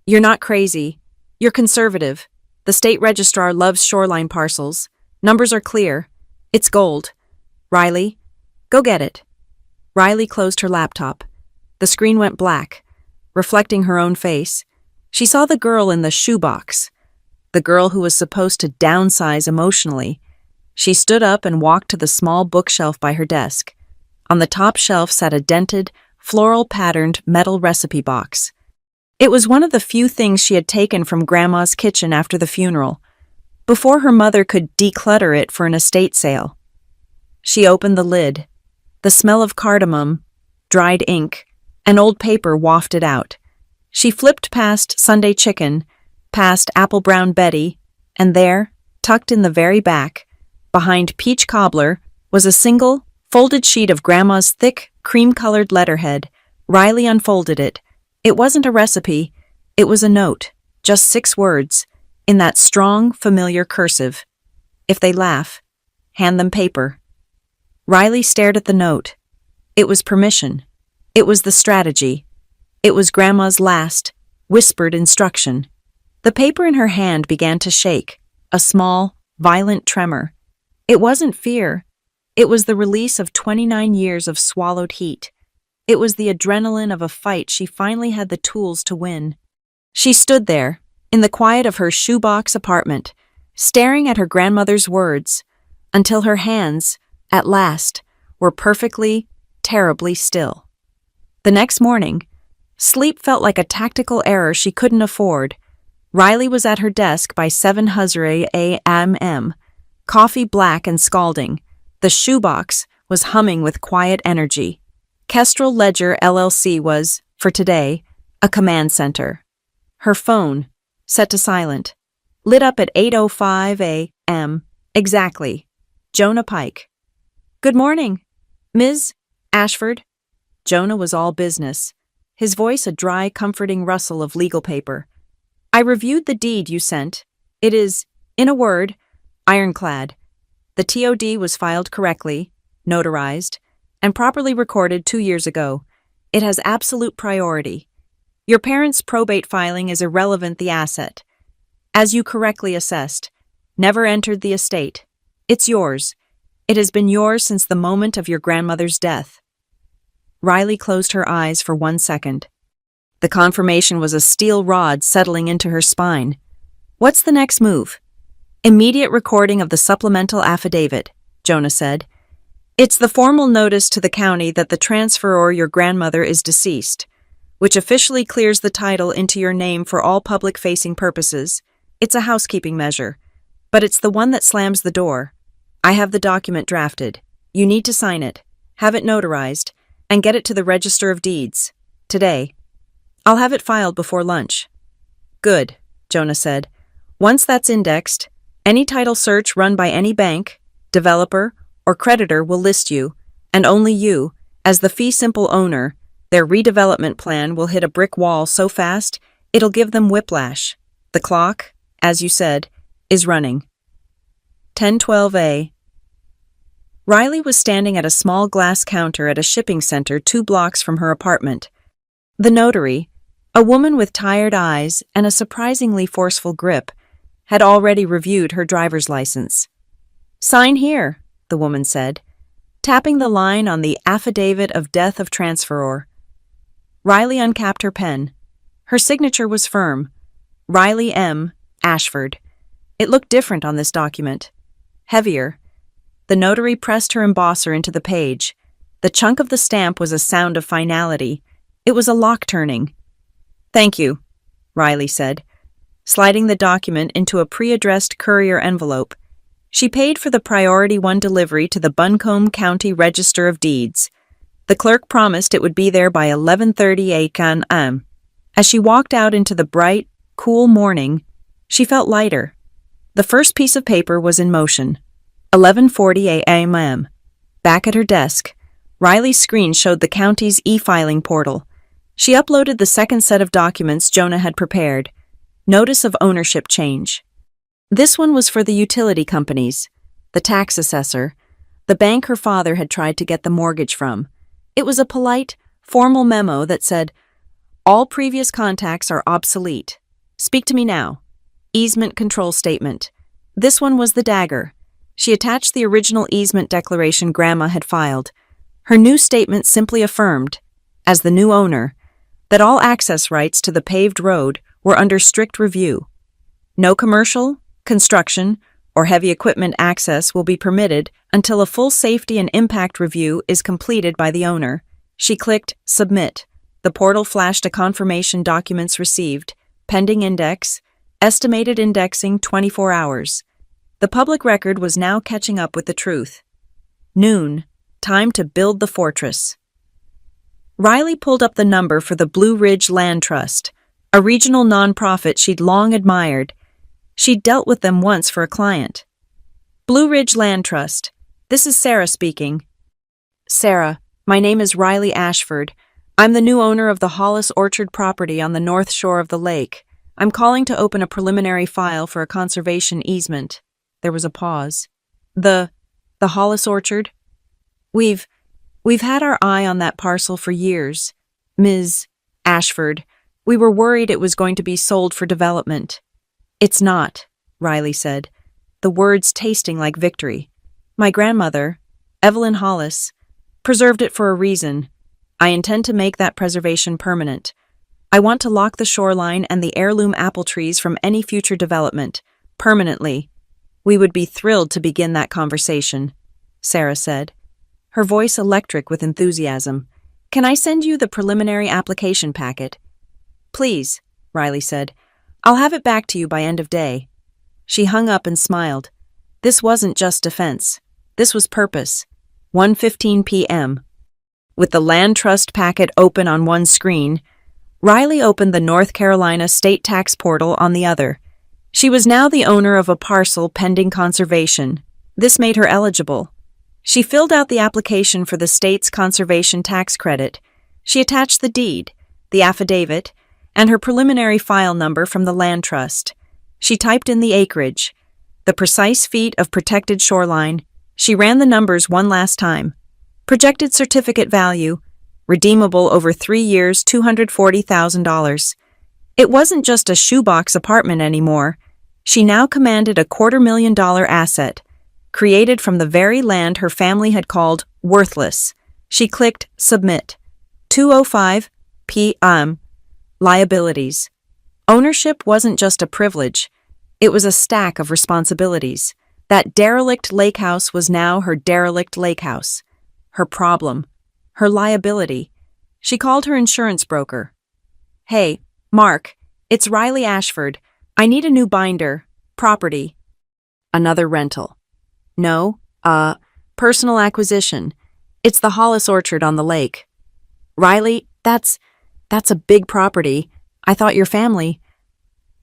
You're not crazy. You're conservative. The state registrar loves shoreline parcels. Numbers are clear. It's gold. Riley, go get it. Riley closed her laptop. The screen went black, reflecting her own face. She saw the girl in the shoebox, the girl who was supposed to downsize emotionally. She stood up and walked to the small bookshelf by her desk. On the top shelf sat a dented, floral-patterned metal recipe box. It was one of the few things she had taken from Grandma's kitchen after the funeral, before her mother could declutter it for an estate sale. She opened the lid. The smell of cardamom, dried ink, and old paper wafted out. She flipped past Sunday Chicken, past Apple Brown Betty, and there, tucked in the very back, behind Peach Cobbler, was a single, folded sheet of Grandma's thick, cream-colored letterhead. Riley unfolded it. It wasn't a recipe. It was a note, just 6 words, in that strong, familiar cursive. If they laugh, hand them paper. Riley stared at the note. It was permission. It was the strategy. It was Grandma's last, whispered instruction. The paper in her hand began to shake, a small, violent tremor. It wasn't fear. It was the release of 29 years of swallowed heat. It was the adrenaline of a fight she finally had the tools to win. She stood there, in the quiet of her shoebox apartment, staring at her grandmother's words, until her hands, at last, were perfectly, terribly still. The next morning, sleep felt like a tactical error she couldn't afford. Riley was at her desk by 7:00 a.m., coffee black and scalding. The shoebox was humming with quiet energy. Kestrel Ledger LLC was, for today, a command center. Her phone, set to silent, lit up at 8:05 a.m. exactly. Jonah Pike. "Good morning, Ms. Ashford." Jonah was all business, his voice a dry, comforting rustle of legal paper. "I reviewed the deed you sent. It is, in a word, ironclad. The TOD was filed correctly, notarized, and properly recorded 2 years ago. It has absolute priority. Your parents' probate filing is irrelevant. The asset, as you correctly assessed, never entered the estate. It's yours. It has been yours since the moment of your grandmother's death." Riley closed her eyes for 1 second. The confirmation was a steel rod settling into her spine. "What's the next move?" "Immediate recording of the supplemental affidavit," Jonah said. "It's the formal notice to the county that the transferor, your grandmother, is deceased, which officially clears the title into your name for all public-facing purposes. It's a housekeeping measure, but it's the one that slams the door. I have the document drafted. You need to sign it, have it notarized, and get it to the Register of Deeds. Today. I'll have it filed before lunch." "Good," Jonah said. "Once that's indexed, any title search run by any bank, developer, or creditor will list you, and only you, as the fee-simple owner. Their redevelopment plan will hit a brick wall so fast, it'll give them whiplash. The clock, as you said, is running." 10:12 a. Riley was standing at a small glass counter at a shipping center 2 blocks from her apartment. The notary, a woman with tired eyes and a surprisingly forceful grip, had already reviewed her driver's license. "Sign here," the woman said, tapping the line on the affidavit of death of transferor. Riley uncapped her pen. Her signature was firm. Riley M. Ashford. It looked different on this document. Heavier. The notary pressed her embosser into the page. The chunk of the stamp was a sound of finality. It was a lock turning. "Thank you," Riley said, sliding the document into a pre-addressed courier envelope. She paid for the Priority 1 delivery to the Buncombe County Register of Deeds. The clerk promised it would be there by 11:30 a.m. As she walked out into the bright, cool morning, she felt lighter. The first piece of paper was in motion. 11:40 a.m. Back at her desk, Riley's screen showed the county's e-filing portal. She uploaded the second set of documents Jonah had prepared. Notice of ownership change. This one was for the utility companies, the tax assessor, the bank her father had tried to get the mortgage from. It was a polite, formal memo that said, "All previous contacts are obsolete. Speak to me now." Easement control statement. This one was the dagger. She attached the original easement declaration Grandma had filed. Her new statement simply affirmed, as the new owner, that all access rights to the paved road were under strict review. No commercial, construction, or heavy equipment access will be permitted until a full safety and impact review is completed by the owner. She clicked Submit. The portal flashed a confirmation: documents received, pending index, estimated indexing 24 hours. The public record was now catching up with the truth. Noon, time to build the fortress. Riley pulled up the number for the Blue Ridge Land Trust, a regional nonprofit she'd long admired. She'd dealt with them once for a client. "Blue Ridge Land Trust. This is Sarah speaking." "Sarah, my name is Riley Ashford. I'm the new owner of the Hollis Orchard property on the north shore of the lake. I'm calling to open a preliminary file for a conservation easement." There was a pause. The Hollis Orchard? We've had our eye on that parcel for years, Ms. Ashford," We were worried it was going to be sold for development. It's not, Riley said, the words tasting like victory. My grandmother, Evelyn Hollis, preserved it for a reason. I intend to make that preservation permanent. I want to lock the shoreline and the heirloom apple trees from any future development, permanently. We would be thrilled to begin that conversation, Sarah said, her voice electric with enthusiasm. Can I send you the preliminary application packet? Please, Riley said. I'll have it back to you by end of day. She hung up and smiled. This wasn't just defense. This was purpose. 1:15 p.m. With the land trust packet open on one screen, Riley opened the North Carolina state tax portal on the other. She was now the owner of a parcel pending conservation. This made her eligible. She filled out the application for the state's conservation tax credit. She attached the deed, the affidavit, and her preliminary file number from the land trust. She typed in the acreage, the precise feet of protected shoreline. She ran the numbers one last time. Projected certificate value, redeemable over 3 years, $240,000. It wasn't just a shoebox apartment anymore. She now commanded a $250,000 asset, created from the very land her family had called worthless. She clicked Submit. 2:05 p.m. Liabilities. Ownership wasn't just a privilege. It was a stack of responsibilities. That derelict lake house was now her derelict lake house. Her problem. Her liability. She called her insurance broker. Hey, Mark, it's Riley Ashford. I need a new binder. Property. Another rental. No, personal acquisition. It's the Hollis Orchard on the lake. Riley, that's a big property. I thought your family.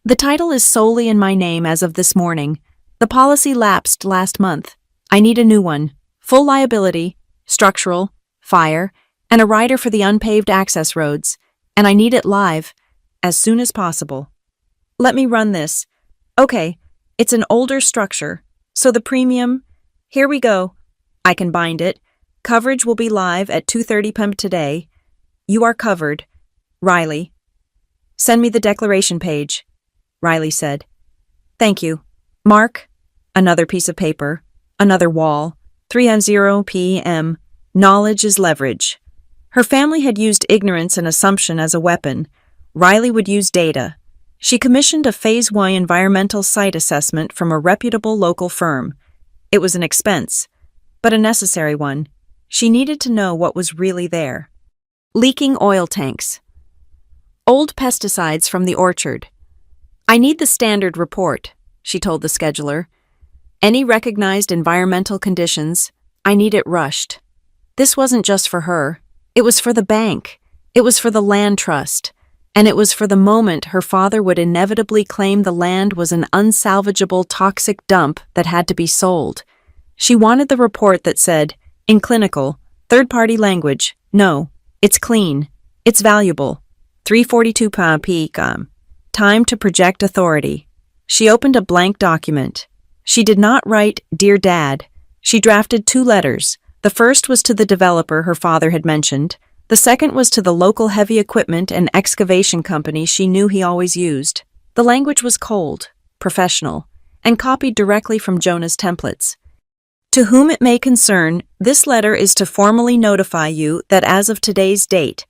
The title is solely in my name as of this morning. The policy lapsed last month. I need a new one. Full liability, structural, fire, and a rider for the unpaved access roads. And I need it live, as soon as possible. Let me run this. Okay, it's an older structure, so the premium, here we go. I can bind it. Coverage will be live at 2:30 p.m. today. You are covered. Riley. Send me the declaration page, Riley said. Thank you. Mark. Another piece of paper. Another wall. 3:00 p.m. Knowledge is leverage. Her family had used ignorance and assumption as a weapon. Riley would use data. She commissioned a Phase 1 environmental site assessment from a reputable local firm. It was an expense, but a necessary one. She needed to know what was really there. Leaking oil tanks. Old pesticides from the orchard. I need the standard report, she told the scheduler. Any recognized environmental conditions, I need it rushed. This wasn't just for her. It was for the bank. It was for the land trust. And it was for the moment her father would inevitably claim the land was an unsalvageable toxic dump that had to be sold. She wanted the report that said, in clinical, third-party language, no, it's clean, it's valuable. 3:42 p.m. Time to project authority. She opened a blank document. She did not write, Dear Dad. She drafted 2 letters. The first was to the developer her father had mentioned. The second was to the local heavy equipment and excavation company she knew he always used. The language was cold, professional, and copied directly from Jonah's templates. To whom it may concern, this letter is to formally notify you that as of today's date,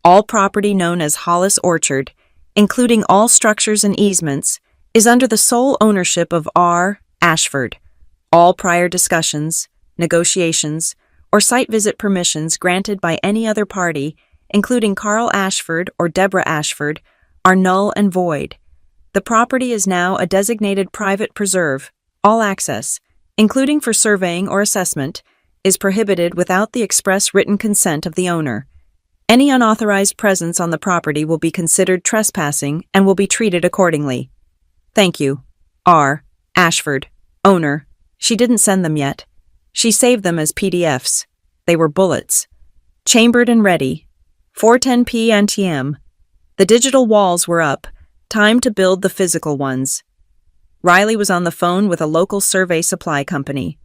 all property known as Hollis Orchard, including all structures and easements, is under the sole ownership of R. Ashford. All prior discussions, negotiations, or site visit permissions granted by any other party, including Carl Ashford or Deborah Ashford, are null and void. The property is now a designated private preserve. All access, including for surveying or assessment, is prohibited without the express written consent of the owner. Any unauthorized presence on the property will be considered trespassing and will be treated accordingly. Thank you. R. Ashford, owner. She didn't send them yet. She saved them as PDFs. They were bullets. Chambered and ready. 4:10 p.m. The digital walls were up. Time to build the physical ones. Riley was on the phone with a local survey supply company.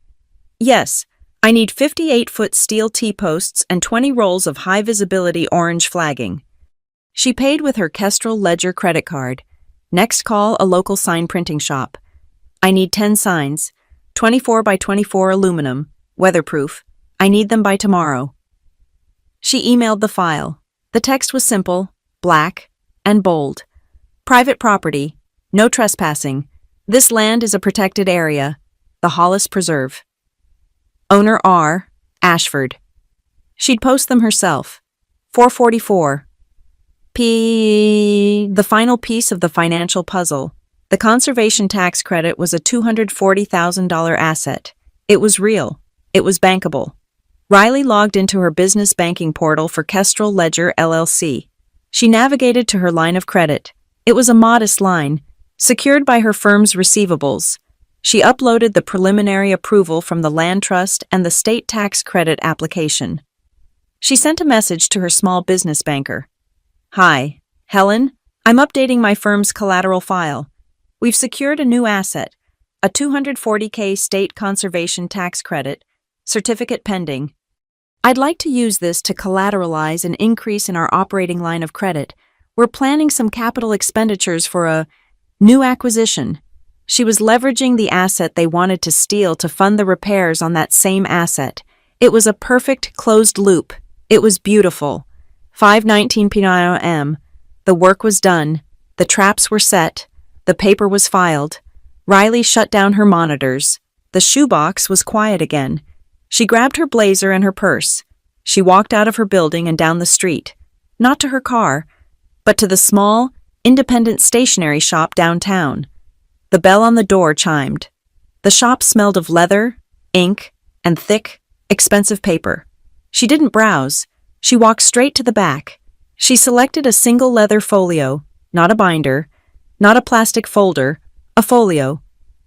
Yes, I need 58-foot steel T-posts and 20 rolls of high-visibility orange flagging. She paid with her Kestrel Ledger credit card. Next call, a local sign printing shop. I need 10 signs, 24 by 24 aluminum, weatherproof. I need them by tomorrow. She emailed the file. The text was simple, black, and bold. Private property, no trespassing. This land is a protected area, the Hollis Preserve. Owner R. Ashford. She'd post them herself. 444. The final piece of the financial puzzle. The conservation tax credit was a $240,000 asset. It was real. It was bankable. Riley logged into her business banking portal for Kestrel Ledger LLC. She navigated to her line of credit. It was a modest line, secured by her firm's receivables. She uploaded the preliminary approval from the land trust and the state tax credit application. She sent a message to her small business banker. Hi, Helen. I'm updating my firm's collateral file. We've secured a new asset, a $240K state conservation tax credit, certificate pending. I'd like to use this to collateralize an increase in our operating line of credit. We're planning some capital expenditures for a new acquisition. She was leveraging the asset they wanted to steal to fund the repairs on that same asset. It was a perfect closed loop. It was beautiful. 5:19 p.m. The work was done. The traps were set. The paper was filed. Riley shut down her monitors. The shoebox was quiet again. She grabbed her blazer and her purse. She walked out of her building and down the street. Not to her car, but to the small, independent stationery shop downtown. The bell on the door chimed. The shop smelled of leather, ink, and thick, expensive paper. She didn't browse. She walked straight to the back. She selected a single leather folio, not a binder, not a plastic folder, a folio.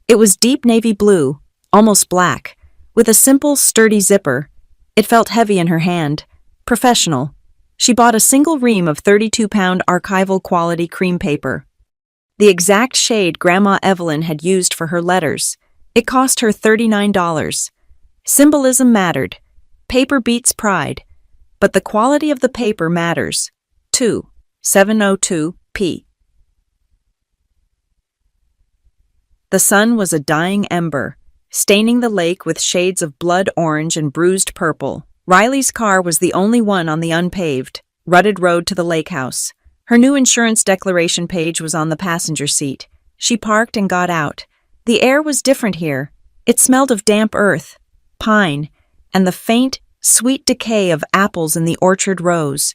It was deep navy blue, almost black, with a simple, sturdy zipper. It felt heavy in her hand, professional. She bought a single ream of 32-pound archival quality cream paper. The exact shade Grandma Evelyn had used for her letters. It cost her $39. Symbolism mattered. Paper beats pride. But the quality of the paper matters. 702p. The sun was a dying ember, staining the lake with shades of blood orange and bruised purple. Riley's car was the only one on the unpaved, rutted road to the lake house. Her new insurance declaration page was on the passenger seat. She parked and got out. The air was different here. It smelled of damp earth, pine, and the faint, sweet decay of apples in the orchard rows.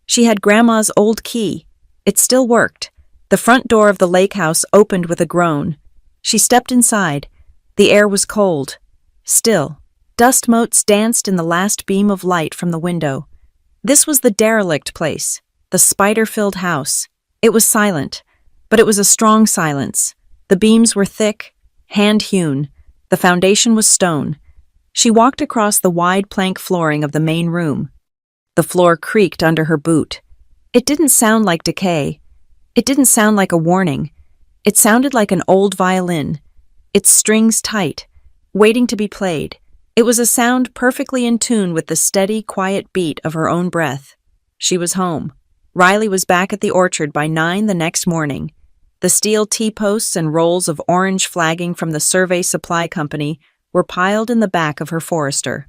She had Grandma's old key. It still worked. The front door of the lake house opened with a groan. She stepped inside. The air was cold. Still. Dust motes danced in the last beam of light from the window. This was the derelict place, the spider-filled house. It was silent, but it was a strong silence. The beams were thick, hand-hewn. The foundation was stone. She walked across the wide plank flooring of the main room. The floor creaked under her boot. It didn't sound like decay. It didn't sound like a warning. It sounded like an old violin, its strings tight, waiting to be played. It was a sound perfectly in tune with the steady, quiet beat of her own breath. She was home. Riley was back at the orchard by 9 the next morning. The steel T-posts and rolls of orange flagging from the Survey Supply Company were piled in the back of her Forester.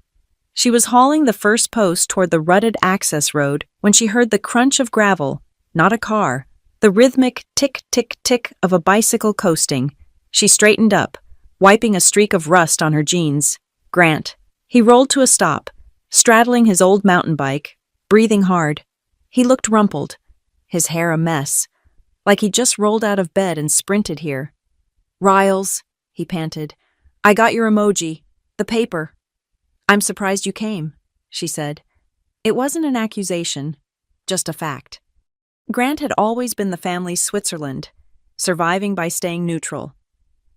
She was hauling the first post toward the rutted access road when she heard the crunch of gravel, not a car, the rhythmic tick-tick-tick of a bicycle coasting. She straightened up, wiping a streak of rust on her jeans. Grant. He rolled to a stop, straddling his old mountain bike, breathing hard. He looked rumpled, his hair a mess, like he just rolled out of bed and sprinted here. "Riles," he panted. "I got your emoji. The paper." "I'm surprised you came," she said. It wasn't an accusation, just a fact. Grant had always been the family's Switzerland, surviving by staying neutral.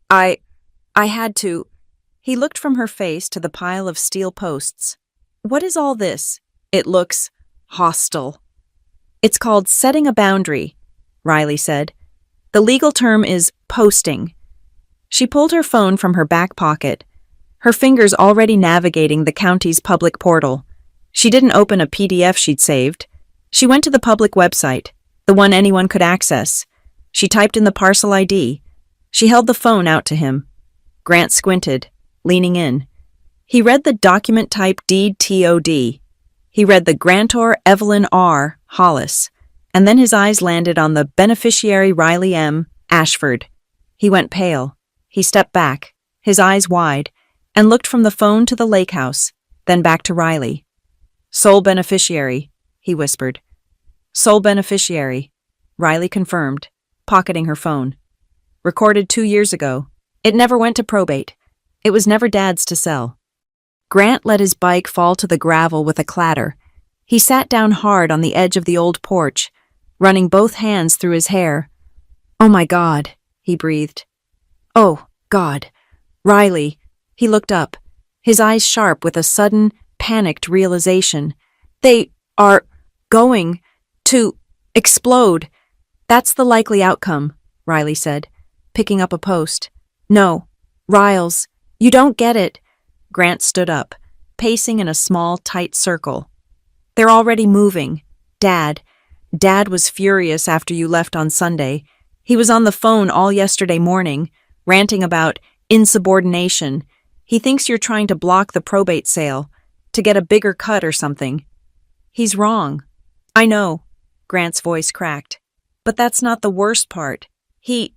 I had to." He looked from her face to the pile of steel posts. "What is all this? It looks hostile." "It's called setting a boundary," Riley said. "The legal term is posting." She pulled her phone from her back pocket, her fingers already navigating the county's public portal. She didn't open a PDF she'd saved. She went to the public website. the one anyone could access. She typed in the parcel ID. She held the phone out to him. Grant squinted, leaning in. He read the document type deed TOD. He read the grantor Evelyn R. Hollis, and then his eyes landed on the beneficiary Riley M. Ashford. He went pale. He stepped back, his eyes wide, and looked from the phone to the lake house, then back to Riley. Sole beneficiary, he whispered. Sole beneficiary, Riley confirmed, pocketing her phone. Recorded 2 years ago. It never went to probate. It was never Dad's to sell. Grant let his bike fall to the gravel with a clatter. He sat down hard on the edge of the old porch, running both hands through his hair. "Oh my God," he breathed. "Oh, God. Riley." He looked up, his eyes sharp with a sudden, panicked realization. "They are going to explode." "That's the likely outcome," Riley said, picking up a post. "No, Riles, you don't get it." Grant stood up, pacing in a small, tight circle. "They're already moving. Dad was furious after you left on Sunday. He was on the phone all yesterday morning, ranting about insubordination. He thinks you're trying to block the probate sale, to get a bigger cut or something." "He's wrong." "I know," Grant's voice cracked. "But that's not the worst part. He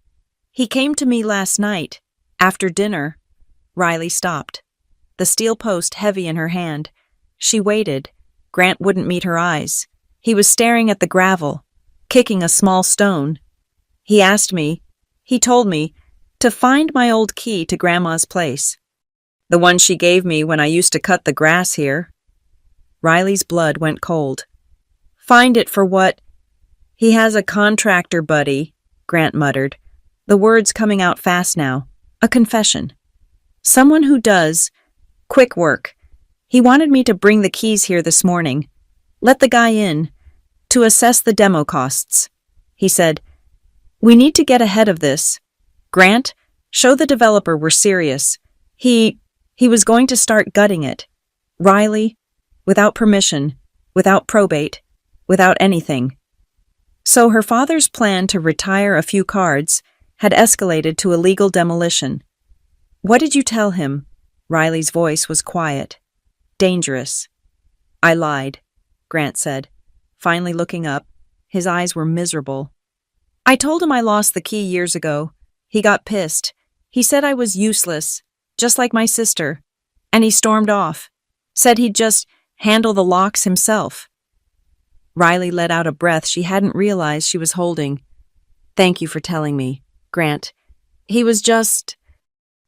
came to me last night, after dinner." Riley stopped, the steel post heavy in her hand. She waited. Grant wouldn't meet her eyes. He was staring at the gravel, kicking a small stone. He told me, to find my old key to Grandma's place. The one she gave me when I used to cut the grass here. Riley's blood went cold. "Find it for what?" "He has a contractor buddy," Grant muttered, the words coming out fast now. "A confession. Someone who does quick work. He wanted me to bring the keys here this morning. Let the guy in, to assess the demo costs. He said, 'We need to get ahead of this. Grant, show the developer we're serious.' He was going to start gutting it. Riley, without permission, without probate, without anything." So her father's plan to retire a few cards had escalated to illegal demolition. "What did you tell him?" Riley's voice was quiet. "Dangerous." "I lied," Grant said, finally looking up. His eyes were miserable. "I told him I lost the key years ago. He got pissed. He said I was useless, just like my sister, and he stormed off. Said he'd just handle the locks himself." Riley let out a breath she hadn't realized she was holding. "Thank you for telling me, Grant. He was just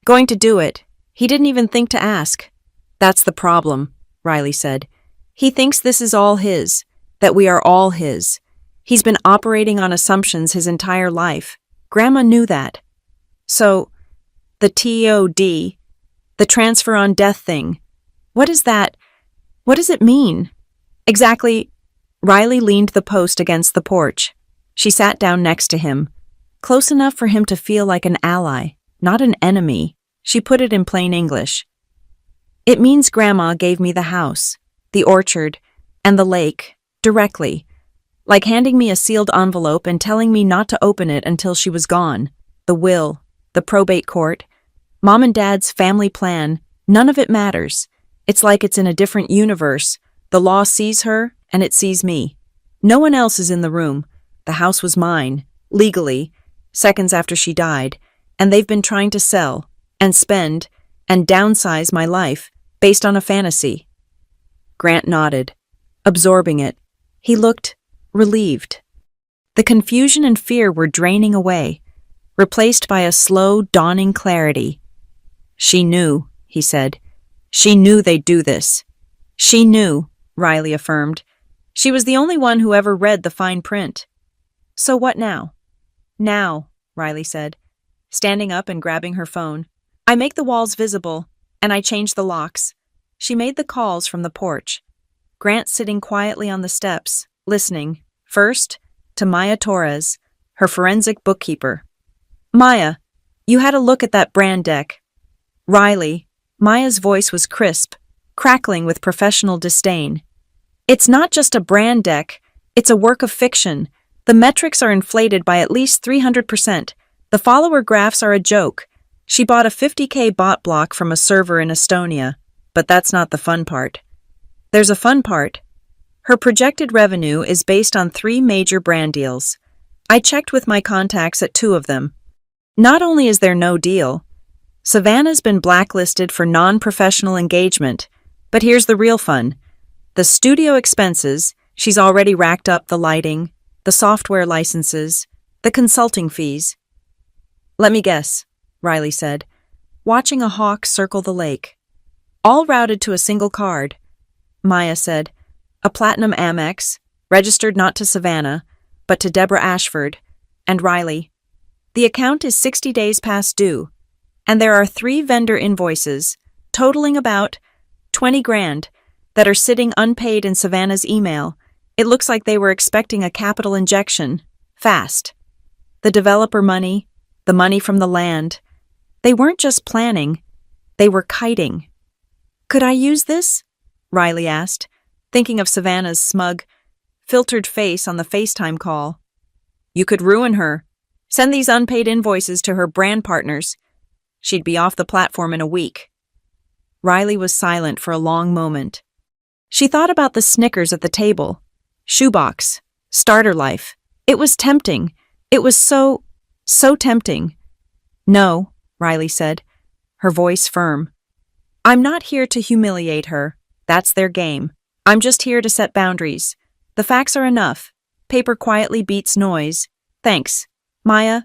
going to do it. He didn't even think to ask." "That's the problem," Riley said. "He thinks this is all his, that we are all his. He's been operating on assumptions his entire life. Grandma knew that. So, the TOD, the transfer on death thing, what is that? What does it mean?" "Exactly." Riley leaned the post against the porch. She sat down next to him, close enough for him to feel like an ally, not an enemy. She put it in plain English. "It means Grandma gave me the house, the orchard, and the lake, directly, like handing me a sealed envelope and telling me not to open it until she was gone. The will, the probate court, Mom and Dad's family plan, none of it matters. It's like it's in a different universe. The law sees her, and it sees me. No one else is in the room. The house was mine, legally, seconds after she died, and they've been trying to sell, and spend, and downsize my life, based on a fantasy." Grant nodded, absorbing it. He looked relieved. The confusion and fear were draining away, replaced by a slow, dawning clarity. "She knew," he said. "She knew they'd do this." "She knew," Riley affirmed. "She was the only one who ever read the fine print." "So what now?" "Now," Riley said, standing up and grabbing her phone. "I make the walls visible, and I change the locks." She made the calls from the porch. Grant sitting quietly on the steps, listening, first, to Maya Torres, her forensic bookkeeper. "Maya, you had a look at that brand deck." "Riley," Maya's voice was crisp, crackling with professional disdain. "It's not just a brand deck, it's a work of fiction. The metrics are inflated by at least 300%. The follower graphs are a joke. She bought a 50K bot block from a server in Estonia, but that's not the fun part. There's a fun part. Her projected revenue is based on 3 major brand deals. I checked with my contacts at 2 of them. Not only is there no deal, Savannah's been blacklisted for non-professional engagement, but here's the real fun. The studio expenses, she's already racked up the lighting, the software licenses, the consulting fees. Let me guess, Riley said, watching a hawk circle the lake. All routed to a single card. Maya said, a platinum Amex, registered not to Savannah, but to Deborah Ashford, and Riley. The account is 60 days past due, and there are 3 vendor invoices, totaling about 20 grand, that are sitting unpaid in Savannah's email. It looks like they were expecting a capital injection, fast. The developer money, the money from the land. They weren't just planning, they were kiting. Could I use this? Riley asked, thinking of Savannah's smug, filtered face on the FaceTime call. You could ruin her. Send these unpaid invoices to her brand partners. She'd be off the platform in a week. Riley was silent for a long moment. She thought about the Snickers at the table. Shoebox. Starter life. It was tempting. It was so tempting. No, Riley said, her voice firm. I'm not here to humiliate her. That's their game. I'm just here to set boundaries. The facts are enough. Paper quietly beats noise. Thanks. Maya,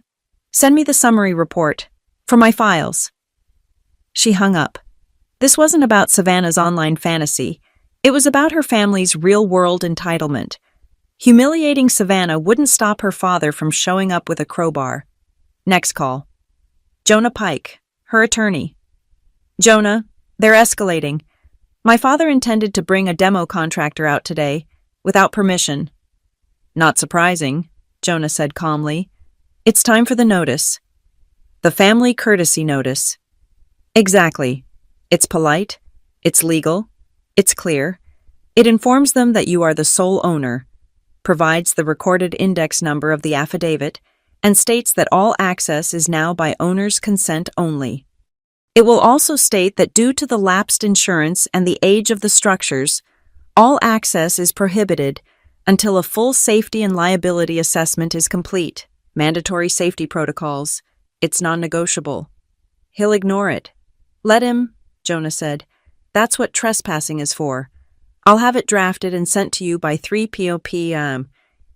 send me the summary report. For my files. She hung up. This wasn't about Savannah's online fantasy. It was about her family's real-world entitlement. Humiliating Savannah wouldn't stop her father from showing up with a crowbar. Next call. Jonah Pike, her attorney. Jonah, they're escalating. My father intended to bring a demo contractor out today, without permission. Not surprising, Jonah said calmly. It's time for the notice. The family courtesy notice. Exactly. It's polite, it's legal, it's clear. It informs them that you are the sole owner, provides the recorded index number of the affidavit, and states that all access is now by owner's consent only. It will also state that due to the lapsed insurance and the age of the structures, all access is prohibited until a full safety and liability assessment is complete. Mandatory safety protocols. It's non-negotiable. He'll ignore it. Let him, Jonah said. That's what trespassing is for. I'll have it drafted and sent to you by 3 p.m.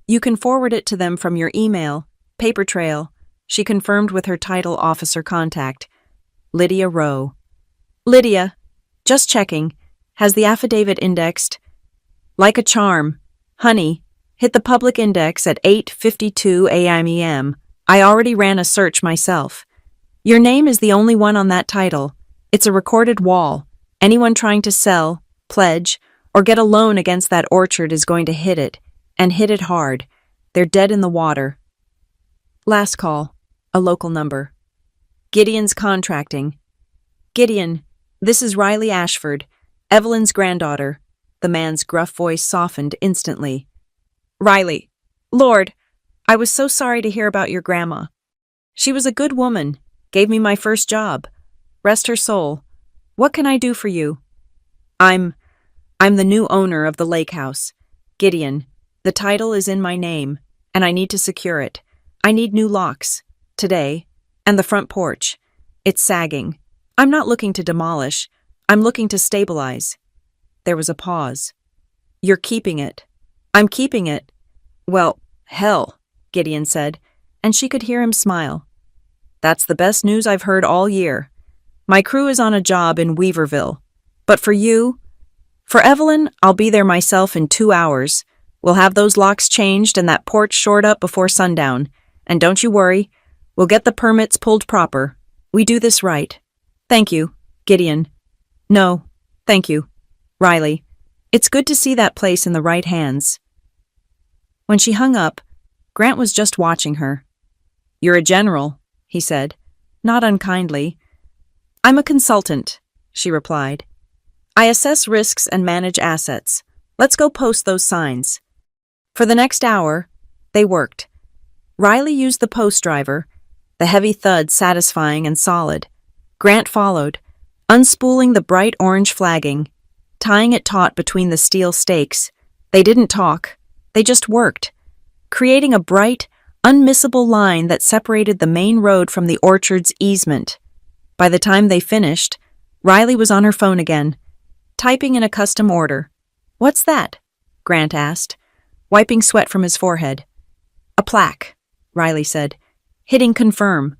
You can forward it to them from your email, paper trail, she confirmed with her title officer contact, Lydia Rowe. Lydia, just checking, has the affidavit indexed? Like a charm. Honey, hit the public index at 8:52 a.m. I already ran a search myself. Your name is the only one on that title. It's a recorded wall. Anyone trying to sell, pledge, or get a loan against that orchard is going to hit it, and hit it hard. They're dead in the water. Last call. A local number. Gideon's contracting. Gideon, this is Riley Ashford, Evelyn's granddaughter. The man's gruff voice softened instantly. Riley, Lord, I was so sorry to hear about your grandma. She was a good woman, gave me my first job. Rest her soul. What can I do for you? I'm the new owner of the lake house. Gideon, the title is in my name, and I need to secure it. I need new locks. Today. And the front porch. It's sagging. I'm not looking to demolish. I'm looking to stabilize. There was a pause. You're keeping it. I'm keeping it. Well, hell, Gideon said, and she could hear him smile. That's the best news I've heard all year. My crew is on a job in Weaverville. But for you, for Evelyn, I'll be there myself in 2 hours. We'll have those locks changed and that porch shored up before sundown. And don't you worry, we'll get the permits pulled proper. We do this right. Thank you, Gideon. No, thank you, Riley. It's good to see that place in the right hands. When she hung up, Grant was just watching her. You're a general, he said, not unkindly. I'm a consultant, she replied. I assess risks and manage assets. Let's go post those signs. For the next hour, They worked. Riley used the post driver, the heavy thud satisfying and solid. Grant followed, unspooling the bright orange flagging, tying it taut between the steel stakes. They didn't talk. They just worked, creating a bright, unmissable line that separated the main road from the orchard's easement. By the time they finished, Riley was on her phone again, typing in a custom order. "What's that?" Grant asked, wiping sweat from his forehead. "A plaque," Riley said, hitting confirm.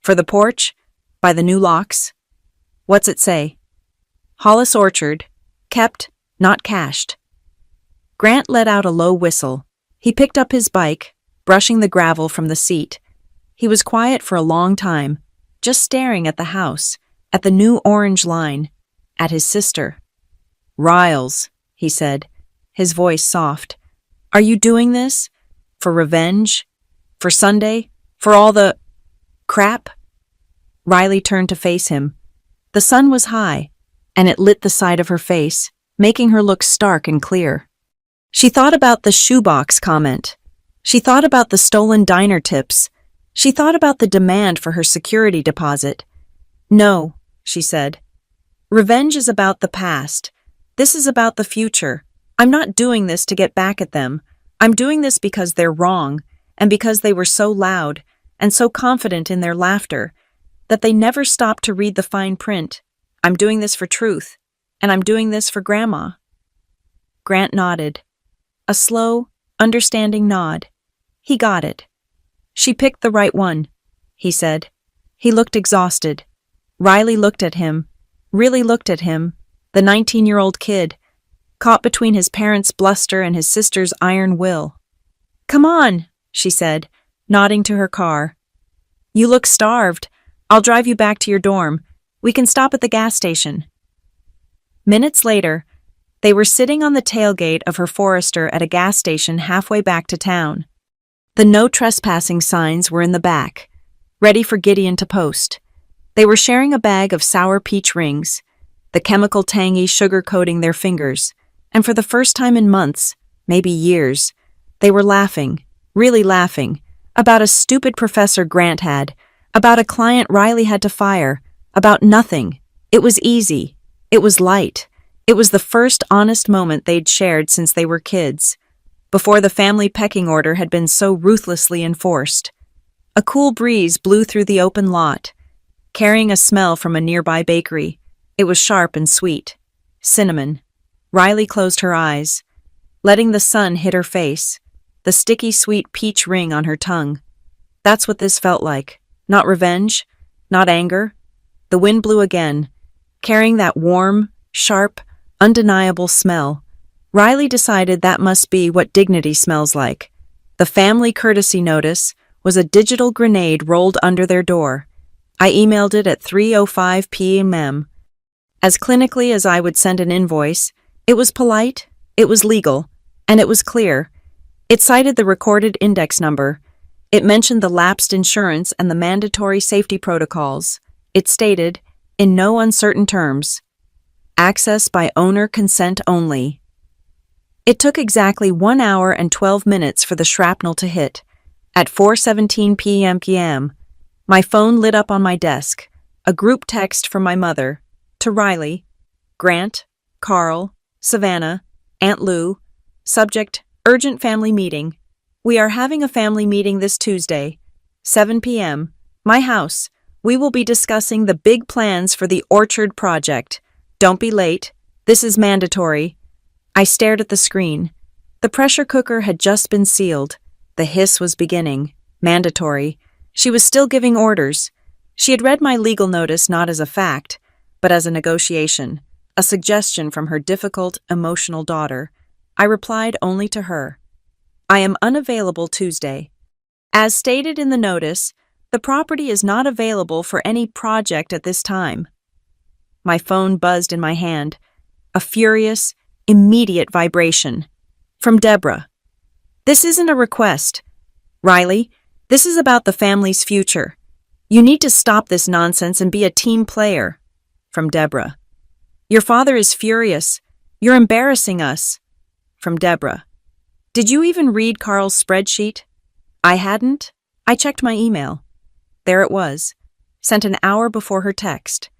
"For the porch? By the new locks?" "What's it say?" "Hollis Orchard. Kept, not cashed." Grant let out a low whistle. He picked up his bike, brushing the gravel from the seat. He was quiet for a long time, just staring at the house, at the new orange line, at his sister. "Riles," he said, his voice soft. "Are you doing this? For revenge? For Sunday? For all the crap?" Riley turned to face him. The sun was high, and it lit the side of her face, making her look stark and clear. She thought about the shoebox comment. She thought about the stolen diner tips. She thought about the demand for her security deposit. "No," she said. "Revenge is about the past. This is about the future. I'm not doing this to get back at them. I'm doing this because they're wrong, and because they were so loud and so confident in their laughter that they never stopped to read the fine print. I'm doing this for truth, and I'm doing this for Grandma." Grant nodded. A slow, understanding nod. He got it. "She picked the right one," he said. He looked exhausted. Riley looked at him, really looked at him, the 19-year-old kid, caught between his parents' bluster and his sister's iron will. "Come on," she said, nodding to her car. "You look starved. I'll drive you back to your dorm. We can stop at the gas station." Minutes later, they were sitting on the tailgate of her Forester at a gas station halfway back to town. The no trespassing signs were in the back, ready for Gideon to post. They were sharing a bag of sour peach rings, the chemical tangy sugar coating their fingers, and for the first time in months, maybe years, they were laughing, really laughing, about a stupid professor Grant had, about a client Riley had to fire, about nothing. It was easy. It was light. It was the first honest moment they'd shared since they were kids, before the family pecking order had been so ruthlessly enforced. A cool breeze blew through the open lot, carrying a smell from a nearby bakery. It was sharp and sweet. Cinnamon. Riley closed her eyes, letting the sun hit her face, the sticky sweet peach ring on her tongue. That's what this felt like. Not revenge, not anger. The wind blew again, carrying that warm, sharp, undeniable smell. Riley decided that must be what dignity smells like. The family courtesy notice was a digital grenade rolled under their door. I emailed it at 3:05 p.m. As clinically as I would send an invoice, it was polite, it was legal, and it was clear. It cited the recorded index number. It mentioned the lapsed insurance and the mandatory safety protocols. It stated, in no uncertain terms, access by owner consent only. It took exactly 1 hour and 12 minutes for the shrapnel to hit. At 4:17 p.m., my phone lit up on my desk, a group text from my mother, to Riley, Grant, Carl, Savannah, Aunt Lou, subject, urgent family meeting. We are having a family meeting this Tuesday, 7 p.m., my house. We will be discussing the big plans for the Orchard project. Don't be late. This is mandatory. I stared at the screen. The pressure cooker had just been sealed. The hiss was beginning. Mandatory. She was still giving orders. She had read my legal notice not as a fact, but as a negotiation, a suggestion from her difficult, emotional daughter. I replied only to her. I am unavailable Tuesday. As stated in the notice, the property is not available for any project at this time. My phone buzzed in my hand. A furious, immediate vibration. From Deborah. This isn't a request. Riley, this is about the family's future. You need to stop this nonsense and be a team player. From Deborah. Your father is furious. You're embarrassing us. From Deborah. Did you even read Carl's spreadsheet? I hadn't. I checked my email. There it was, sent an hour before her text.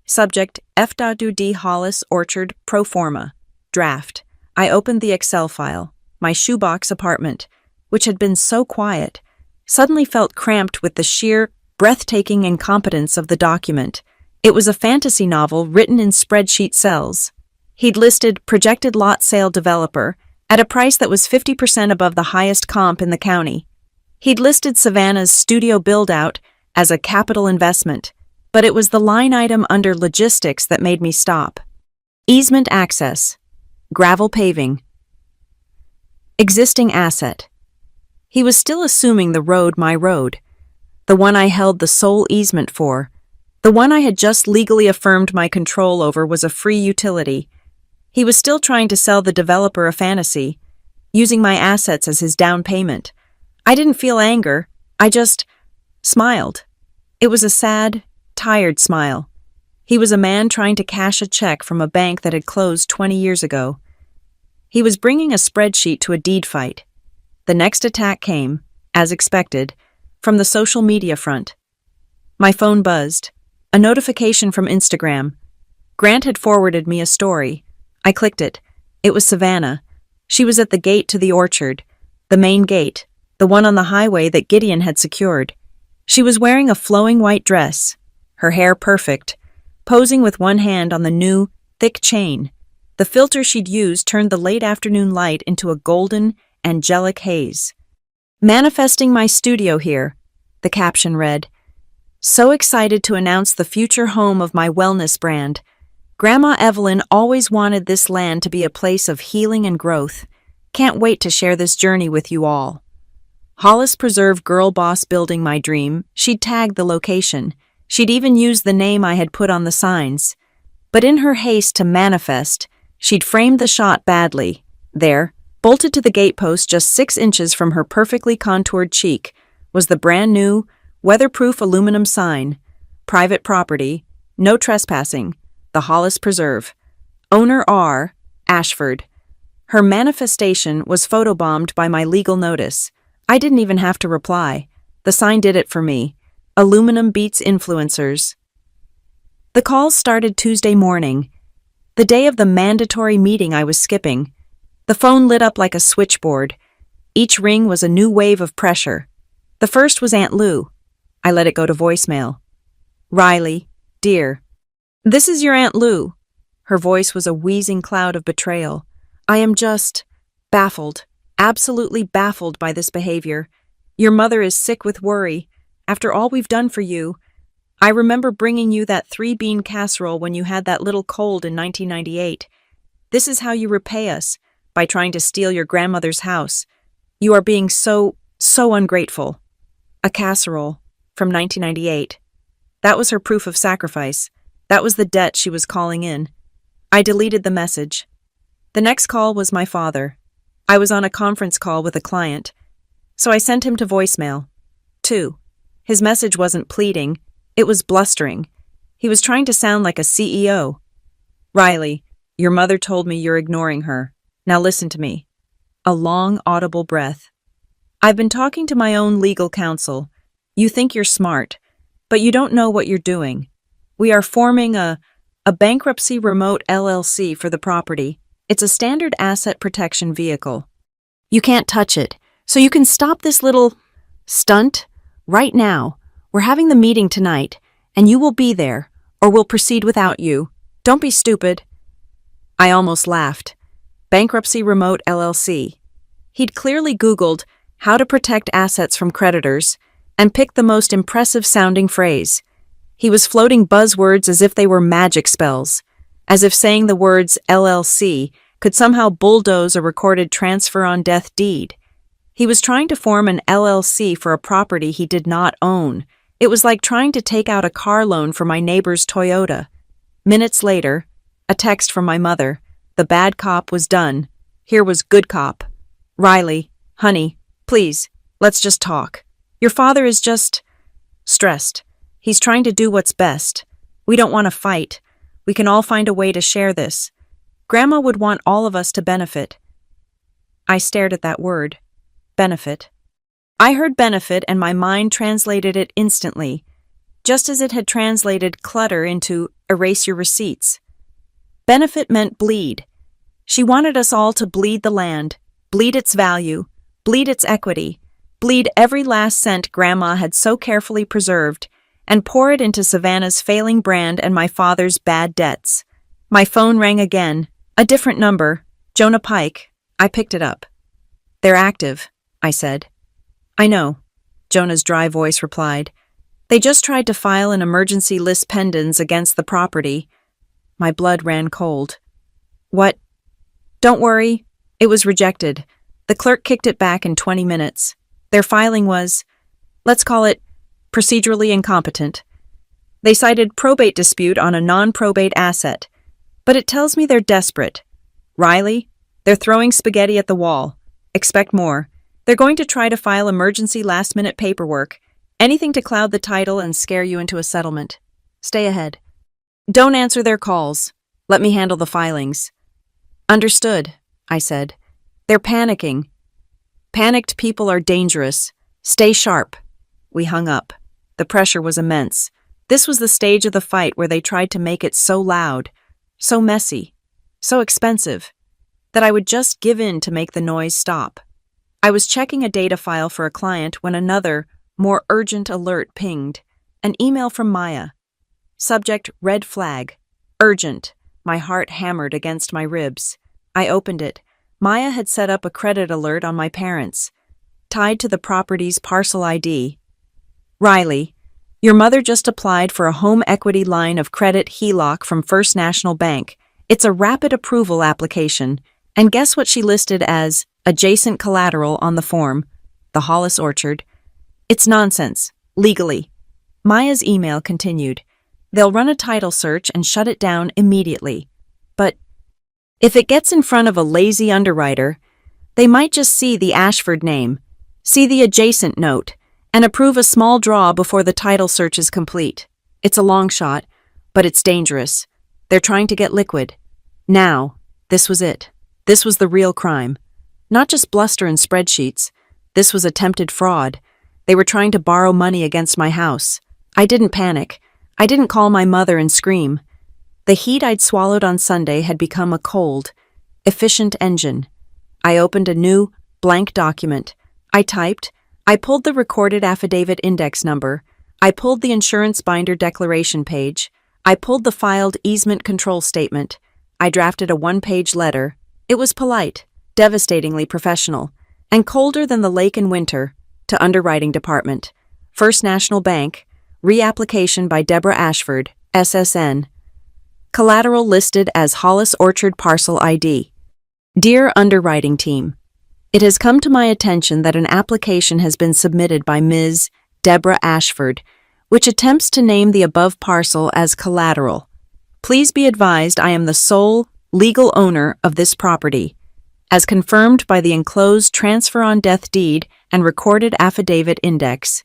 Subject F.D. Hollis Orchard Pro Forma. Draft. I opened the Excel file. My shoebox apartment, which had been so quiet, suddenly felt cramped with the sheer, breathtaking incompetence of the document. It was a fantasy novel written in spreadsheet cells. He'd listed projected lot sale developer at a price that was 50% above the highest comp in the county. He'd listed Savannah's studio build-out as a capital investment, but it was the line item under logistics that made me stop. Easement access. Gravel paving. Existing asset. He was still assuming the road my road, the one I held the sole easement for, the one I had just legally affirmed my control over was a free utility. He was still trying to sell the developer a fantasy, using my assets as his down payment. I didn't feel anger, I just smiled. It was a sad, tired smile. He was a man trying to cash a check from a bank that had closed 20 years ago. He was bringing a spreadsheet to a deed fight. The next attack came, as expected, from the social media front. My phone buzzed. A notification from Instagram. Grant had forwarded me a story. I clicked it. It was Savannah. She was at the gate to the orchard, the main gate, the one on the highway that Gideon had secured. She was wearing a flowing white dress, her hair perfect, posing with one hand on the new, thick chain. The filter she'd used turned the late afternoon light into a golden, angelic haze. Manifesting my studio here, the caption read. So excited to announce the future home of my wellness brand. Grandma Evelyn always wanted this land to be a place of healing and growth. Can't wait to share this journey with you all. Hollis Preserve Girl Boss building my dream. She'd tagged the location. She'd even used the name I had put on the signs. But in her haste to manifest, she'd framed the shot badly. There, bolted to the gatepost just 6 inches from her perfectly contoured cheek, was the brand new, weatherproof aluminum sign. Private property, no trespassing, the Hollis Preserve. Owner R. Ashford. Her manifestation was photobombed by my legal notice. I didn't even have to reply. The sign did it for me. Aluminum beats influencers. The calls started Tuesday morning, the day of the mandatory meeting I was skipping. The phone lit up like a switchboard. Each ring was a new wave of pressure. The first was Aunt Lou. I let it go to voicemail. Riley, dear. This is your Aunt Lou. Her voice was a wheezing cloud of betrayal. I am just baffled, absolutely baffled by this behavior. Your mother is sick with worry. After all we've done for you, I remember bringing you that 3-bean casserole when you had that little cold in 1998. This is how you repay us, by trying to steal your grandmother's house. You are being so ungrateful. A casserole from 1998. That was her proof of sacrifice. That was the debt she was calling in. I deleted the message. The next call was my father. I was on a conference call with a client, so I sent him to voicemail. 2. His message wasn't pleading, it was blustering. He was trying to sound like a CEO. Riley, your mother told me you're ignoring her. Now listen to me. A long, audible breath. I've been talking to my own legal counsel. You think you're smart, but you don't know what you're doing. We are forming a bankruptcy remote LLC for the property. It's a standard asset protection vehicle. You can't touch it, so you can stop this little stunt right now. We're having the meeting tonight, and you will be there, or we'll proceed without you. Don't be stupid. I almost laughed. Bankruptcy remote LLC. He'd clearly Googled how to protect assets from creditors and picked the most impressive sounding phrase. He was floating buzzwords as if they were magic spells, as if saying the words LLC could somehow bulldoze a recorded transfer on death deed. He was trying to form an LLC for a property he did not own. It was like trying to take out a car loan for my neighbor's Toyota. Minutes later, a text from my mother. The bad cop was done. Here was good cop. Riley, honey, please, let's just talk. Your father is just stressed. He's trying to do what's best. We don't want to fight. We can all find a way to share this. Grandma would want all of us to benefit. I stared at that word. Benefit. I heard benefit and my mind translated it instantly, just as it had translated clutter into erase your receipts. Benefit meant bleed. She wanted us all to bleed the land, bleed its value, bleed its equity, bleed every last cent Grandma had so carefully preserved, and pour it into Savannah's failing brand and my father's bad debts. My phone rang again. A different number. Jonah Pike. I picked it up. "They're active," I said. "I know," Jonah's dry voice replied. "They just tried to file an emergency lis pendens against the property." My blood ran cold. "What?" "Don't worry. It was rejected. The clerk kicked it back in 20 minutes. Their filing was, let's call it, procedurally incompetent. They cited probate dispute on a non-probate asset. But it tells me they're desperate. Riley, they're throwing spaghetti at the wall. Expect more. They're going to try to file emergency last-minute paperwork, anything to cloud the title and scare you into a settlement. Stay ahead. Don't answer their calls. Let me handle the filings." "Understood," I said. "They're panicking. Panicked people are dangerous. Stay sharp." We hung up. The pressure was immense. This was the stage of the fight where they tried to make it so loud, so messy, so expensive, that I would just give in to make the noise stop. I was checking a data file for a client when another, more urgent alert pinged. An email from Maya. Subject, red flag. Urgent. My heart hammered against my ribs. I opened it. Maya had set up a credit alert on my parents, tied to the property's parcel ID. "Riley, your mother just applied for a home equity line of credit HELOC from First National Bank. It's a rapid approval application, and guess what she listed as adjacent collateral on the form? The Hollis Orchard. It's nonsense, legally." Maya's email continued. "They'll run a title search and shut it down immediately. But if it gets in front of a lazy underwriter, they might just see the Ashford name, see the adjacent note, and approve a small draw before the title search is complete. It's a long shot, but it's dangerous. They're trying to get liquid. Now, this was it. This was the real crime. Not just bluster and spreadsheets. This was attempted fraud. They were trying to borrow money against my house. I didn't panic. I didn't call my mother and scream. The heat I'd swallowed on Sunday had become a cold, efficient engine. I opened a new, blank document. I typed. I pulled the recorded affidavit index number. I pulled the insurance binder declaration page. I pulled the filed easement control statement. I drafted a one-page letter. It was polite, devastatingly professional, and colder than the lake in winter, to underwriting department. First National Bank, reapplication by Deborah Ashford, SSN. Collateral listed as Hollis Orchard Parcel ID. Dear Underwriting Team, it has come to my attention that an application has been submitted by Ms. Deborah Ashford, which attempts to name the above parcel as collateral. Please be advised I am the sole legal owner of this property, as confirmed by the enclosed transfer on death deed and recorded affidavit index.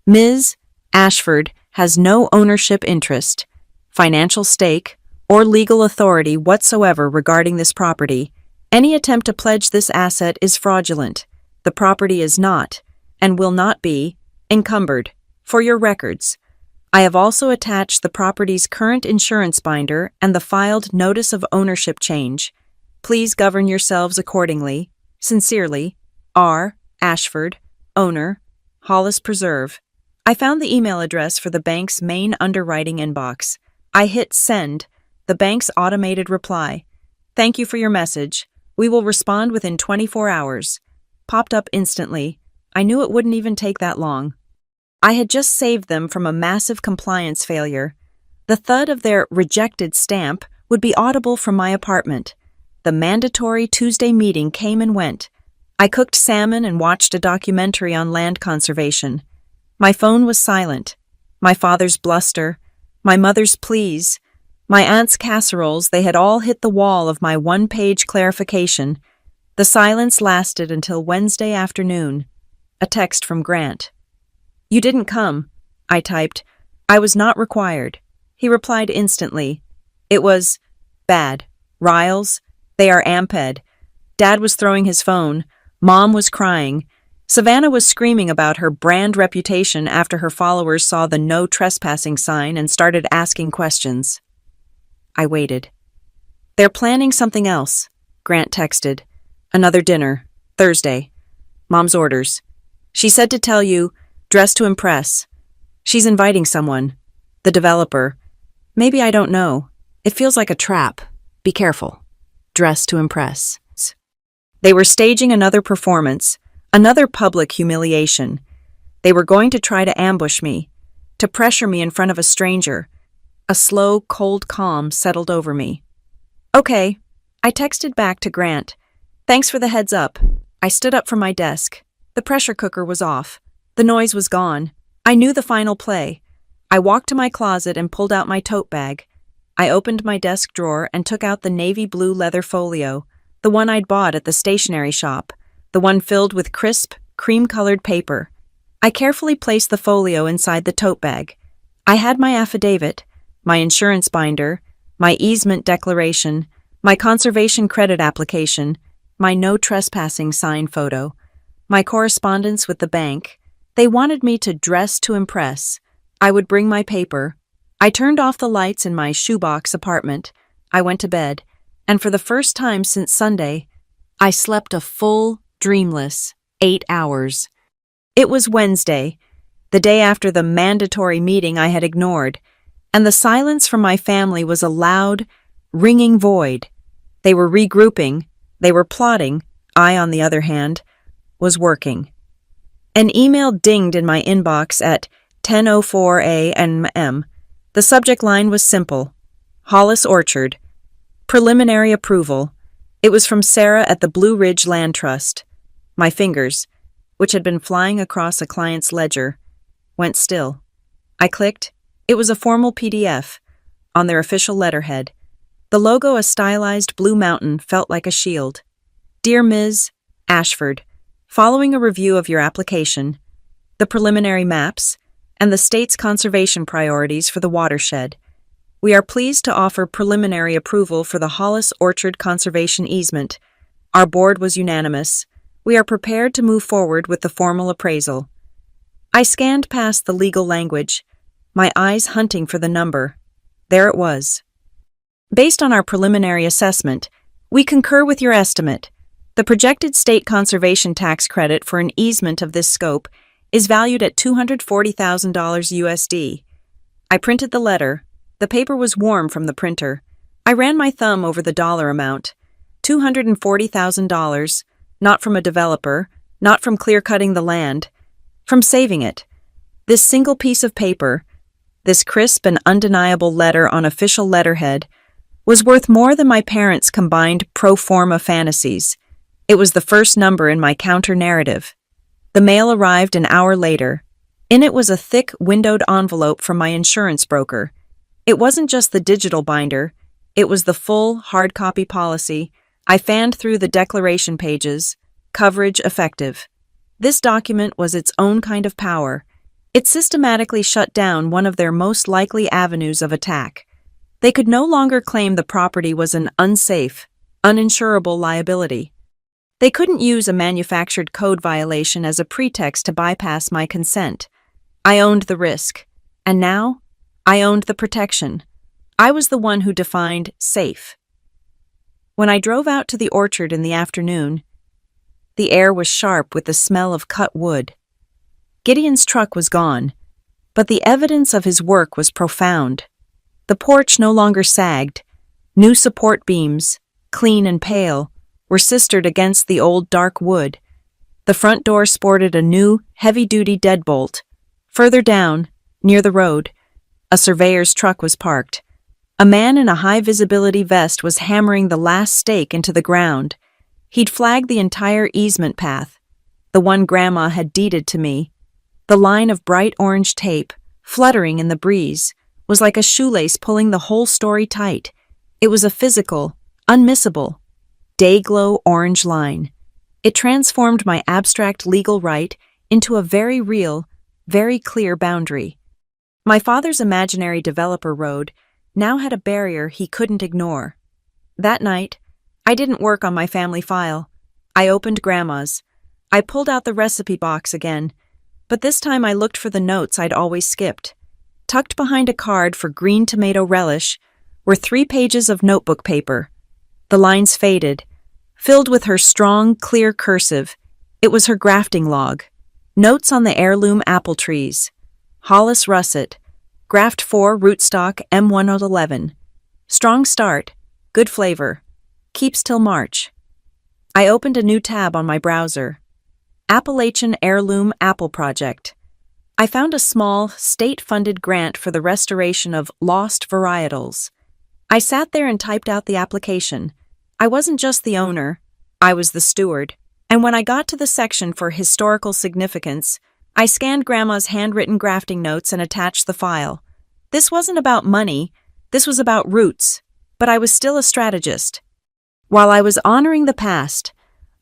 Ms. Ashford has no ownership interest, financial stake, or legal authority whatsoever regarding this property. Any attempt to pledge this asset is fraudulent. The property is not, and will not be, encumbered. For your records, I have also attached the property's current insurance binder and the filed notice of ownership change. Please govern yourselves accordingly. Sincerely, R. Ashford, owner, Hollis Preserve. I found the email address for the bank's main underwriting inbox. I hit send, the bank's automated reply. "Thank you for your message. We will respond within 24 hours. Popped up instantly. I knew it wouldn't even take that long. I had just saved them from a massive compliance failure. The thud of their rejected stamp would be audible from my apartment. The mandatory Tuesday meeting came and went. I cooked salmon and watched a documentary on land conservation. My phone was silent. My father's bluster, my mother's pleas, my aunt's casseroles, they had all hit the wall of my one-page clarification. The silence lasted until Wednesday afternoon. A text from Grant. "You didn't come," I typed. "I was not required." He replied instantly. It was, "Bad. Riles, they are amped. Dad was throwing his phone. Mom was crying. Savannah was screaming about her brand reputation after her followers saw the no trespassing sign and started asking questions. I waited. "They're planning something else," Grant texted. "Another dinner. Thursday. Mom's orders. She said to tell you, dress to impress. She's inviting someone. The developer. Maybe I don't know. It feels like a trap. Be careful. Dress to impress." They were staging another performance, another public humiliation. They were going to try to ambush me, to pressure me in front of a stranger. A slow, cold calm settled over me. "Okay," I texted back to Grant. "Thanks for the heads up." I stood up from my desk. The pressure cooker was off. The noise was gone. I knew the final play. I walked to my closet and pulled out my tote bag. I opened my desk drawer and took out the navy blue leather folio, the one I'd bought at the stationery shop, the one filled with crisp, cream-colored paper. I carefully placed the folio inside the tote bag. I had my affidavit, my insurance binder, my easement declaration, my conservation credit application, my no trespassing sign photo, my correspondence with the bank. They wanted me to dress to impress. I would bring my paper. I turned off the lights in my shoebox apartment. I went to bed, and for the first time since Sunday, I slept a full, dreamless 8 hours. It was Wednesday, the day after the mandatory meeting I had ignored, and the silence from my family was a loud, ringing void. They were regrouping, they were plotting. I, on the other hand, was working. An email dinged in my inbox at 10:04 a.m. The subject line was simple: Hollis Orchard. Preliminary approval. It was from Sarah at the Blue Ridge Land Trust. My fingers, which had been flying across a client's ledger, went still. I clicked. It was a formal PDF, on their official letterhead. The logo, a stylized blue mountain, felt like a shield. "Dear Ms. Ashford, following a review of your application, the preliminary maps, and the state's conservation priorities for the watershed, we are pleased to offer preliminary approval for the Hollis Orchard Conservation Easement. Our board was unanimous. We are prepared to move forward with the formal appraisal." I scanned past the legal language, my eyes hunting for the number. There it was. "Based on our preliminary assessment, we concur with your estimate. The projected state conservation tax credit for an easement of this scope is valued at $240,000 USD. I printed the letter. The paper was warm from the printer. I ran my thumb over the dollar amount. $240,000, not from a developer, not from clear-cutting the land, from saving it. This single piece of paper, this crisp and undeniable letter on official letterhead, was worth more than my parents' combined pro forma fantasies. It was the first number in my counter-narrative. The mail arrived an hour later. In it was a thick, windowed envelope from my insurance broker. It wasn't just the digital binder. It was the full, hard-copy policy. I fanned through the declaration pages. Coverage effective. This document was its own kind of power. It systematically shut down one of their most likely avenues of attack. They could no longer claim the property was an unsafe, uninsurable liability. They couldn't use a manufactured code violation as a pretext to bypass my consent. I owned the risk, and now I owned the protection. I was the one who defined safe. When I drove out to the orchard in the afternoon, the air was sharp with the smell of cut wood. Gideon's truck was gone, but the evidence of his work was profound. The porch no longer sagged. New support beams, clean and pale, were sistered against the old dark wood. The front door sported a new, heavy-duty deadbolt. Further down, near the road, a surveyor's truck was parked. A man in a high-visibility vest was hammering the last stake into the ground. He'd flagged the entire easement path, the one Grandma had deeded to me. The line of bright orange tape, fluttering in the breeze, was like a shoelace pulling the whole story tight. It was a physical, unmissable, day-glow orange line. It transformed my abstract legal right into a very real, very clear boundary. My father's imaginary developer road now had a barrier he couldn't ignore. That night, I didn't work on my family file. I opened Grandma's. I pulled out the recipe box again, but this time I looked for the notes I'd always skipped. Tucked behind a card for green tomato relish were 3 pages of notebook paper. The lines faded, filled with her strong, clear cursive. It was her grafting log. Notes on the heirloom apple trees. Hollis russet. Graft 4 rootstock M111. Strong start. Good flavor. Keeps till March. I opened a new tab on my browser. Appalachian Heirloom Apple Project. I found a small, state-funded grant for the restoration of lost varietals. I sat there and typed out the application. I wasn't just the owner, I was the steward. And when I got to the section for historical significance, I scanned Grandma's handwritten grafting notes and attached the file. This wasn't about money, this was about roots, but I was still a strategist. While I was honoring the past,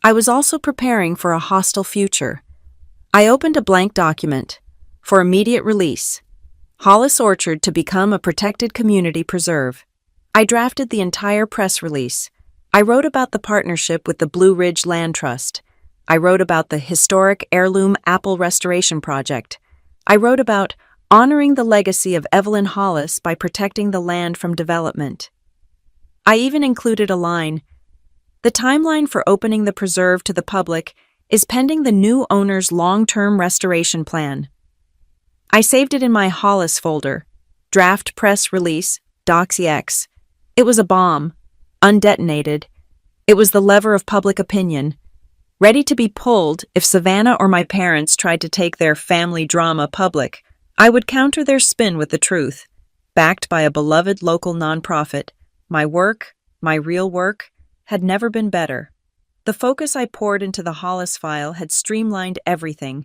I was also preparing for a hostile future. I opened a blank document for immediate release. Hollis Orchard to become a protected community preserve. I drafted the entire press release. I wrote about the partnership with the Blue Ridge Land Trust. I wrote about the historic Heirloom Apple Restoration Project. I wrote about honoring the legacy of Evelyn Hollis by protecting the land from development. I even included a line. The timeline for opening the preserve to the public is pending the new owner's long-term restoration plan. I saved it in my Hollis folder. Draft press release, DocsX. It was a bomb. Undetonated. It was the lever of public opinion, ready to be pulled if Savannah or my parents tried to take their family drama public. I would counter their spin with the truth, backed by a beloved local nonprofit. My work, my real work, had never been better. The focus I poured into the Hollis file had streamlined everything.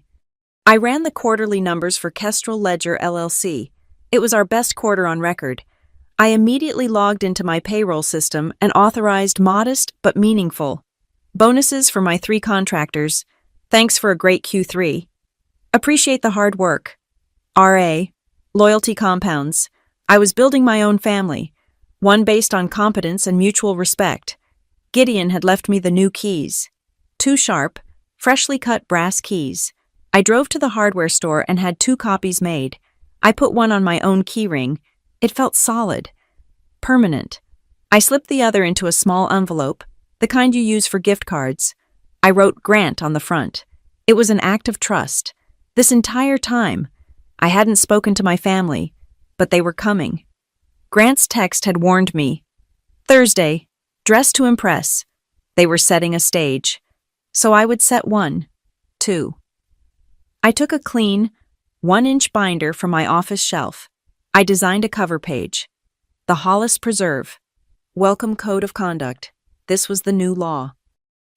I ran the quarterly numbers for Kestrel Ledger LLC. It was our best quarter on record. I immediately logged into my payroll system and authorized modest but meaningful bonuses for my 3 contractors. Thanks for a great Q3. Appreciate the hard work. RA. Loyalty compounds. I was building my own family, one based on competence and mutual respect. Gideon had left me the new keys. 2 sharp, freshly cut brass keys. I drove to the hardware store and had 2 copies made. I put one on my own keyring. It felt solid, permanent. I slipped the other into a small envelope, the kind you use for gift cards. I wrote Grant on the front. It was an act of trust. This entire time, I hadn't spoken to my family, but they were coming. Grant's text had warned me. Thursday, dress to impress. They were setting a stage. So I would set 1, 2. I took a clean, 1-inch binder from my office shelf. I designed a cover page. The Hollis Preserve. Welcome Code of Conduct. This was the new law.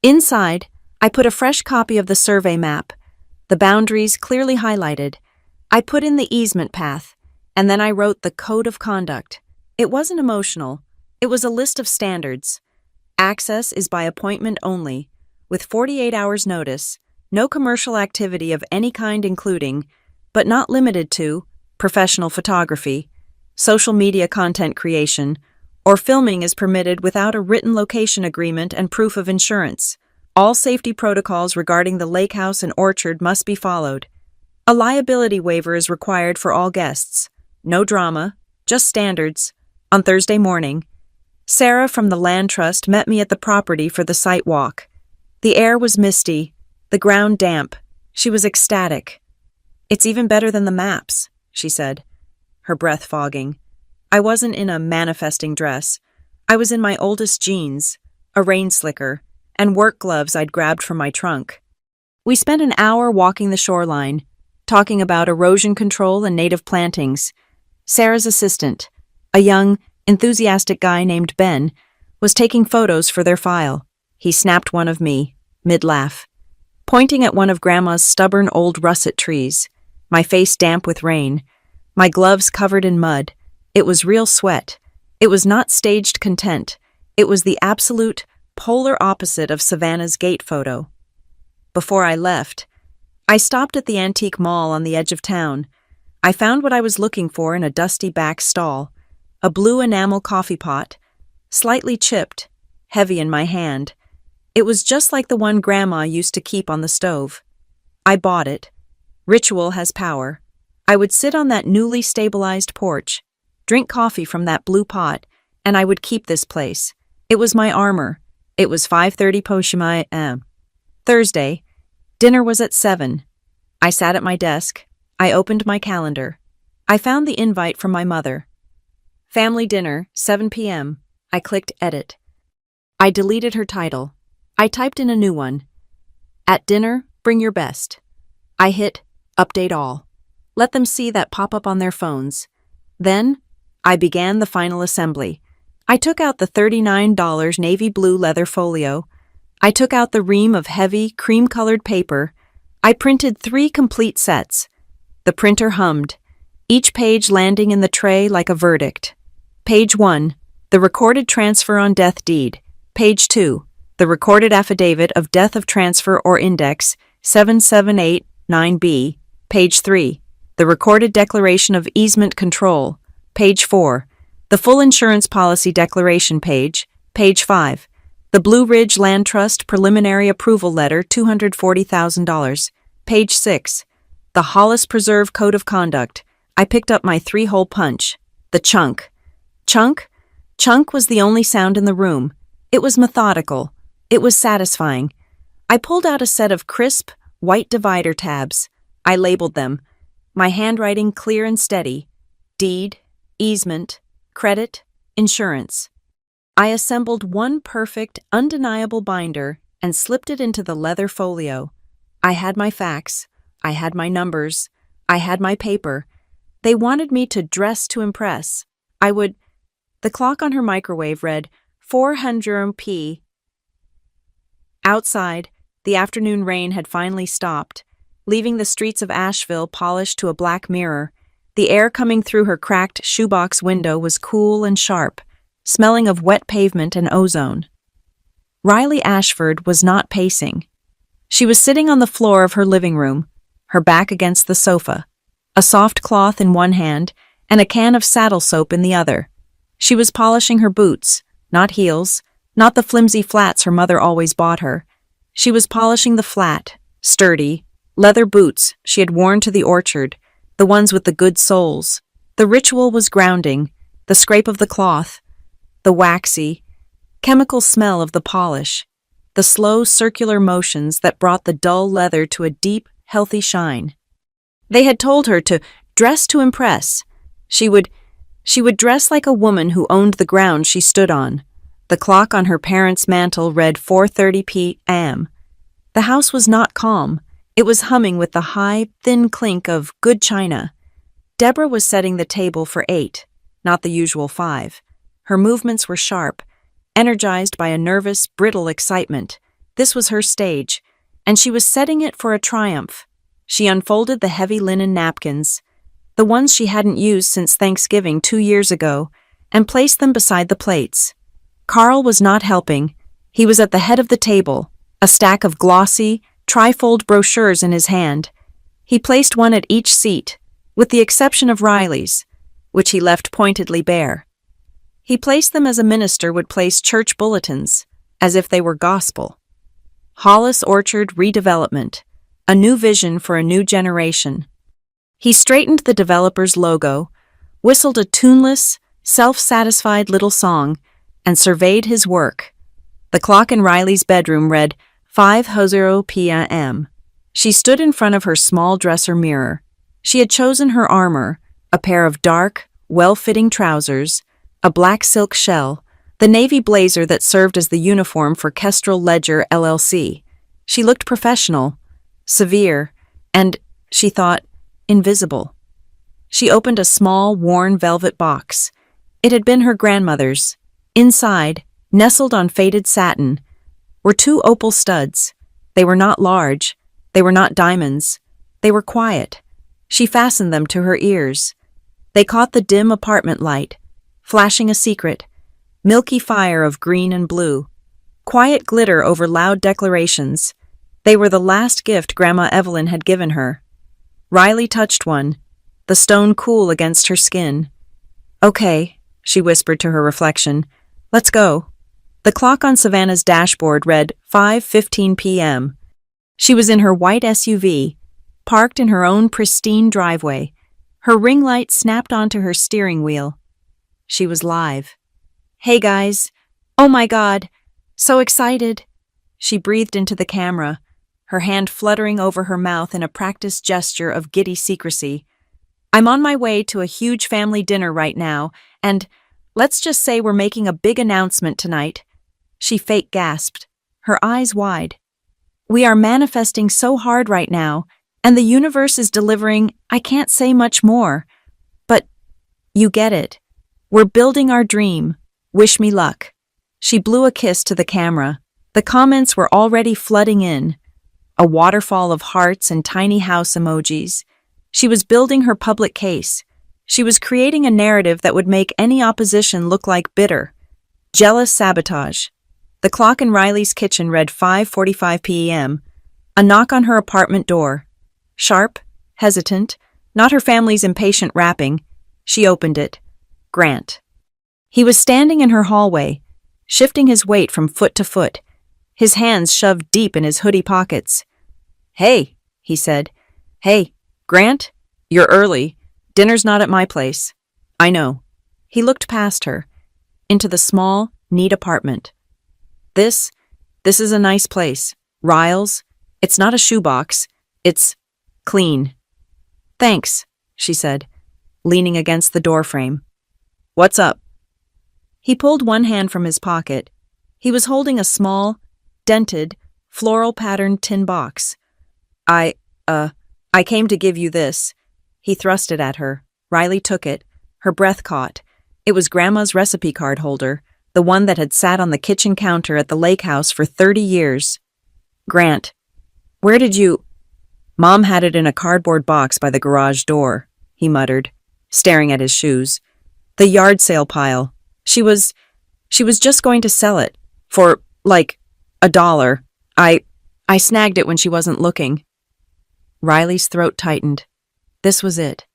Inside, I put a fresh copy of the survey map, the boundaries clearly highlighted. I put in the easement path, and then I wrote the Code of Conduct. It wasn't emotional. It was a list of standards. Access is by appointment only, with 48 hours notice, no commercial activity of any kind including, but not limited to, professional photography, social media content creation, or filming is permitted without a written location agreement and proof of insurance. All safety protocols regarding the lake house and orchard must be followed. A liability waiver is required for all guests. No drama, just standards. On Thursday morning, Sarah from the Land Trust met me at the property for the site walk. The air was misty, the ground damp. She was ecstatic. "It's even better than the maps," she said, her breath fogging. I wasn't in a manifesting dress. I was in my oldest jeans, a rain slicker, and work gloves I'd grabbed from my trunk. We spent an hour walking the shoreline, talking about erosion control and native plantings. Sarah's assistant, a young, enthusiastic guy named Ben, was taking photos for their file. He snapped one of me, mid-laugh, pointing at one of Grandma's stubborn old russet trees, my face damp with rain, my gloves covered in mud. It was real sweat. It was not staged content. It was the absolute, polar opposite of Savannah's gate photo. Before I left, I stopped at the antique mall on the edge of town. I found what I was looking for in a dusty back stall, a blue enamel coffee pot, slightly chipped, heavy in my hand. It was just like the one Grandma used to keep on the stove. I bought it. Ritual has power. I would sit on that newly stabilized porch, drink coffee from that blue pot, and I would keep this place. It was my armor. It was 5:30 Poshima am. Thursday. Dinner was at 7. I sat at my desk. I opened my calendar. I found the invite from my mother. Family dinner, 7 p.m. I clicked edit. I deleted her title. I typed in a new one. At dinner, bring your best. I hit update all. Let them see that pop up on their phones. Then, I began the final assembly. I took out the $39 navy blue leather folio. I took out the ream of heavy, cream-colored paper. I printed 3 complete sets. The printer hummed, each page landing in the tray like a verdict. Page 1, the recorded transfer on death deed. Page 2, the recorded affidavit of death of transfer or index 7789B. Page 3, the recorded declaration of easement control. Page 4, the full insurance policy declaration page. Page 5, the Blue Ridge Land Trust preliminary approval letter $240,000. Page 6, the Hollis Preserve Code of Conduct. I picked up my 3-hole punch. The chunk. Chunk? Chunk was the only sound in the room. It was methodical. It was satisfying. I pulled out a set of crisp, white divider tabs. I labeled them. My handwriting clear and steady. Deed, easement, credit, insurance. I assembled one perfect, undeniable binder and slipped it into the leather folio. I had my facts. I had my numbers. I had my paper. They wanted me to dress to impress. The clock on her microwave read 400 p. Outside, the afternoon rain had finally stopped, leaving the streets of Asheville polished to a black mirror. The air coming through her cracked shoebox window was cool and sharp, smelling of wet pavement and ozone. Riley Ashford was not pacing. She was sitting on the floor of her living room, her back against the sofa, a soft cloth in one hand and a can of saddle soap in the other. She was polishing her boots, not heels, not the flimsy flats her mother always bought her. She was polishing the flat, sturdy, leather boots she had worn to the orchard, the ones with the good soles. The ritual was grounding, the scrape of the cloth, the waxy, chemical smell of the polish, the slow circular motions that brought the dull leather to a deep, healthy shine. They had told her to dress to impress. She would dress like a woman who owned the ground she stood on. The clock on her parents' mantel read 4:30 p.m. The house was not calm. It was humming with the high, thin clink of good china. Deborah was setting the table for 8, not the usual 5. Her movements were sharp, energized by a nervous, brittle excitement. This was her stage, and she was setting it for a triumph. She unfolded the heavy linen napkins, the ones she hadn't used since Thanksgiving 2 years ago, and placed them beside the plates. Carl was not helping. He was at the head of the table, a stack of glossy, trifold brochures in his hand. He placed one at each seat, with the exception of Riley's, which he left pointedly bare. He placed them as a minister would place church bulletins, as if they were gospel. Hollis Orchard Redevelopment, a new vision for a new generation. He straightened the developer's logo, whistled a tuneless, self-satisfied little song, and surveyed his work. The clock in Riley's bedroom read 5:00 p.m. She stood in front of her small dresser mirror. She had chosen her armor, a pair of dark, well-fitting trousers, a black silk shell, the navy blazer that served as the uniform for Kestrel Ledger LLC. She looked professional, severe, and, she thought, invisible. She opened a small, worn velvet box. It had been her grandmother's. Inside, nestled on faded satin, were 2 opal studs. They were not large. They were not diamonds. They were quiet. She fastened them to her ears. They caught the dim apartment light, flashing a secret, milky fire of green and blue. Quiet glitter over loud declarations. They were the last gift Grandma Evelyn had given her. Riley touched one, the stone cool against her skin. "Okay," she whispered to her reflection. "Let's go." The clock on Savannah's dashboard read 5:15 p.m. She was in her white SUV, parked in her own pristine driveway. Her ring light snapped onto her steering wheel. She was live. "Hey guys. Oh my God. So excited." She breathed into the camera, her hand fluttering over her mouth in a practiced gesture of giddy secrecy. "I'm on my way to a huge family dinner right now, and let's just say we're making a big announcement tonight." She fake gasped, her eyes wide. "We are manifesting so hard right now, and the universe is delivering. I can't say much more. But you get it. We're building our dream. Wish me luck." She blew a kiss to the camera. The comments were already flooding in. A waterfall of hearts and tiny house emojis. She was building her public case. She was creating a narrative that would make any opposition look like bitter. Jealous sabotage. The clock in Riley's kitchen read 5:45 p.m. A knock on her apartment door. Sharp, hesitant, not her family's impatient rapping. She opened it. Grant. He was standing in her hallway, shifting his weight from foot to foot, his hands shoved deep in his hoodie pockets. "Hey," he said. "Hey, Grant, you're early. Dinner's not at my place." "I know." He looked past her, into the small, neat apartment. This is a nice place. Riles. It's not a shoebox. It's clean." "Thanks," she said, leaning against the doorframe. "What's up?" He pulled one hand from his pocket. He was holding a small, dented, floral-patterned tin box. I came to give you this." He thrust it at her. Riley took it. Her breath caught. It was Grandma's recipe card holder, the one that had sat on the kitchen counter at the lake house for 30 years. "Grant, where did you—" "Mom had it in a cardboard box by the garage door," he muttered, staring at his shoes. "The yard sale pile. She was just going to sell it. For, like, $1. I snagged it when she wasn't looking." Riley's throat tightened. This was it.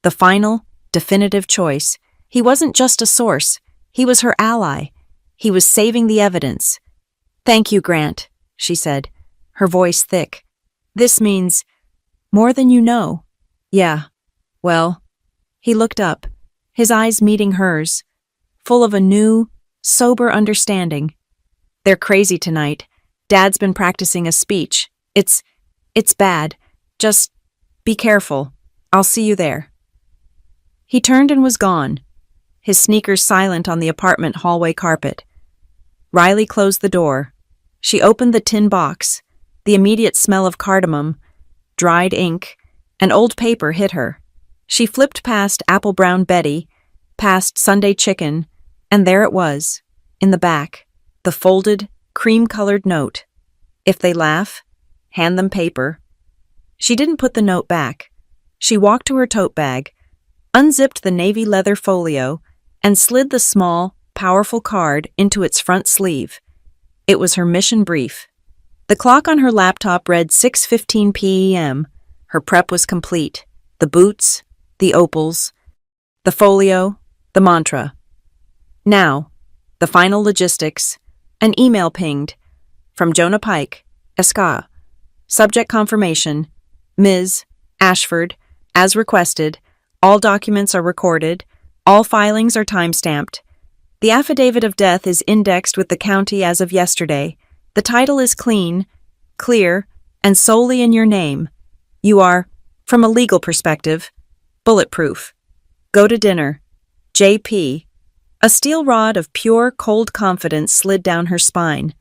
The final, definitive choice. He wasn't just a source. He was her ally. He was saving the evidence. "Thank you, Grant," she said, her voice thick. "This means more than you know." "Yeah, well." He looked up, his eyes meeting hers, full of a new, sober understanding. "They're crazy tonight. Dad's been practicing a speech. It's bad. Just be careful. I'll see you there." He turned and was gone, his sneakers silent on the apartment hallway carpet. Riley closed the door. She opened the tin box. The immediate smell of cardamom, dried ink, and old paper hit her. She flipped past Apple Brown Betty, past Sunday Chicken, and there it was, in the back, the folded, cream-colored note. If they laugh, hand them paper. She didn't put the note back. She walked to her tote bag, unzipped the navy leather folio, and slid the small, powerful card into its front sleeve. It was her mission brief. The clock on her laptop read 6:15 p.m. Her prep was complete. The boots, the opals, the folio, the mantra. Now, the final logistics. An email pinged. From Jonah Pike, Esca. Subject confirmation. Ms. Ashford, as requested. All documents are recorded. All filings are time-stamped. The affidavit of death is indexed with the county as of yesterday. The title is clean, clear, and solely in your name. You are, from a legal perspective, bulletproof. Go to dinner. J.P. A steel rod of pure, cold confidence slid down her spine.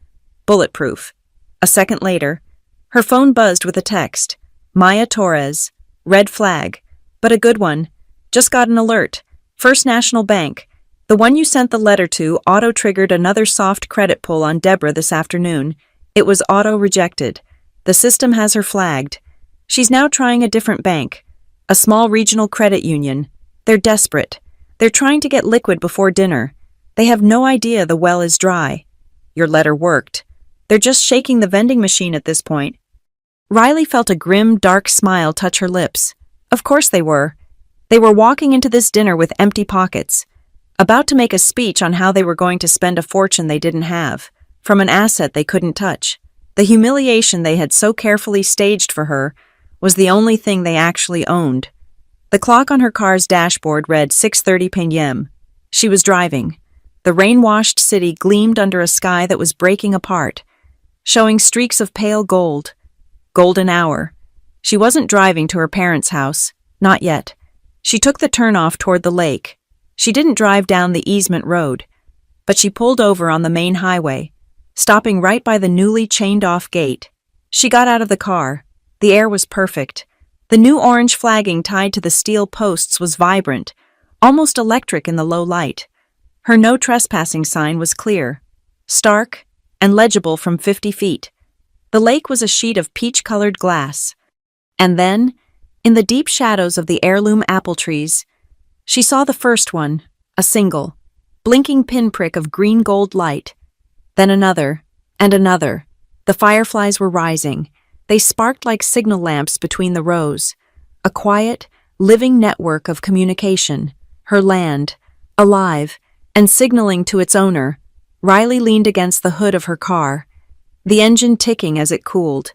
Bulletproof. A second later, her phone buzzed with a text. Maya Torres. Red flag. But a good one. Just got an alert. First National Bank. The one you sent the letter to auto-triggered another soft credit pull on Deborah this afternoon. It was auto-rejected. The system has her flagged. She's now trying a different bank. A small regional credit union. They're desperate. They're trying to get liquid before dinner. They have no idea the well is dry. Your letter worked. They're just shaking the vending machine at this point. Riley felt a grim, dark smile touch her lips. Of course they were. They were walking into this dinner with empty pockets. about to make a speech on how they were going to spend a fortune they didn't have, from an asset they couldn't touch. The humiliation they had so carefully staged for her was the only thing they actually owned. The clock on her car's dashboard read 6:30 p.m. She was driving. The rain-washed city gleamed under a sky that was breaking apart, showing streaks of pale gold. Golden hour. She wasn't driving to her parents' house. Not yet. She took the turnoff toward the lake. She didn't drive down the easement road, but she pulled over on the main highway, stopping right by the newly chained-off gate. She got out of the car. The air was perfect. The new orange flagging tied to the steel posts was vibrant, almost electric in the low light. Her no trespassing sign was clear, stark, and legible from 50 feet. The lake was a sheet of peach-colored glass. And then, in the deep shadows of the heirloom apple trees, she saw the first one, a single, blinking pinprick of green-gold light. Then another, and another. The fireflies were rising. They sparked like signal lamps between the rows. A quiet, living network of communication. Her land, alive, and signaling to its owner. Riley leaned against the hood of her car, the engine ticking as it cooled.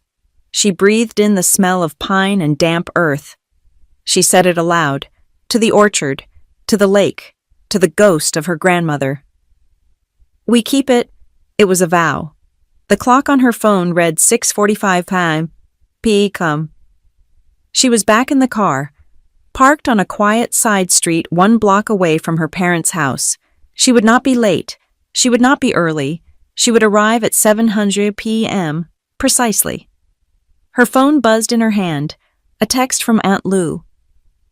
She breathed in the smell of pine and damp earth. She said it aloud, to the orchard, to the lake, to the ghost of her grandmother. "We keep it." It was a vow. The clock on her phone read 6:45 p.m. She was back in the car, parked on a quiet side street 1 block away from her parents' house. She would not be late. She would not be early. She would arrive at 7:00 p.m. precisely. Her phone buzzed in her hand, a text from Aunt Lou.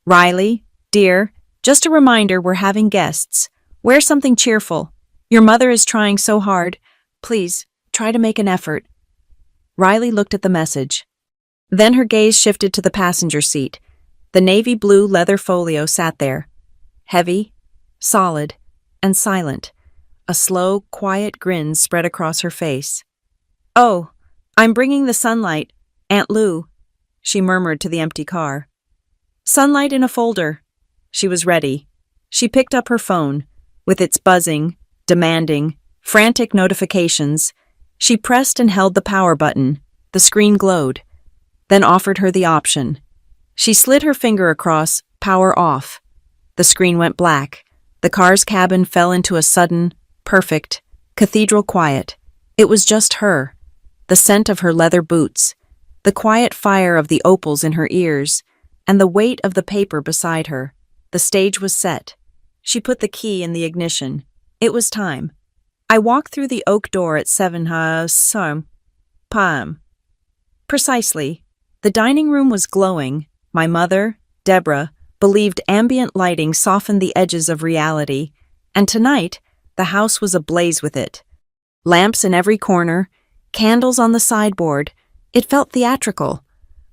"Riley, dear, just a reminder we're having guests. Wear something cheerful. Your mother is trying so hard. Please, try to make an effort." Riley looked at the message. Then her gaze shifted to the passenger seat. The navy blue leather folio sat there, heavy, solid, and silent. A slow, quiet grin spread across her face. "Oh, I'm bringing the sunlight, Aunt Lou," she murmured to the empty car. "Sunlight in a folder." She was ready. She picked up her phone, with its buzzing, demanding, frantic notifications. She pressed and held the power button. The screen glowed, then offered her the option. She slid her finger across, power off. The screen went black. The car's cabin fell into a sudden, perfect, cathedral quiet. It was just her, the scent of her leather boots, the quiet fire of the opals in her ears, and the weight of the paper beside her. The stage was set. She put the key in the ignition. It was time. I walked through the oak door at 7:00 p.m. Precisely. The dining room was glowing. My mother, Deborah, believed ambient lighting softened the edges of reality, and tonight, the house was ablaze with it. Lamps in every corner, candles on the sideboard. It felt theatrical,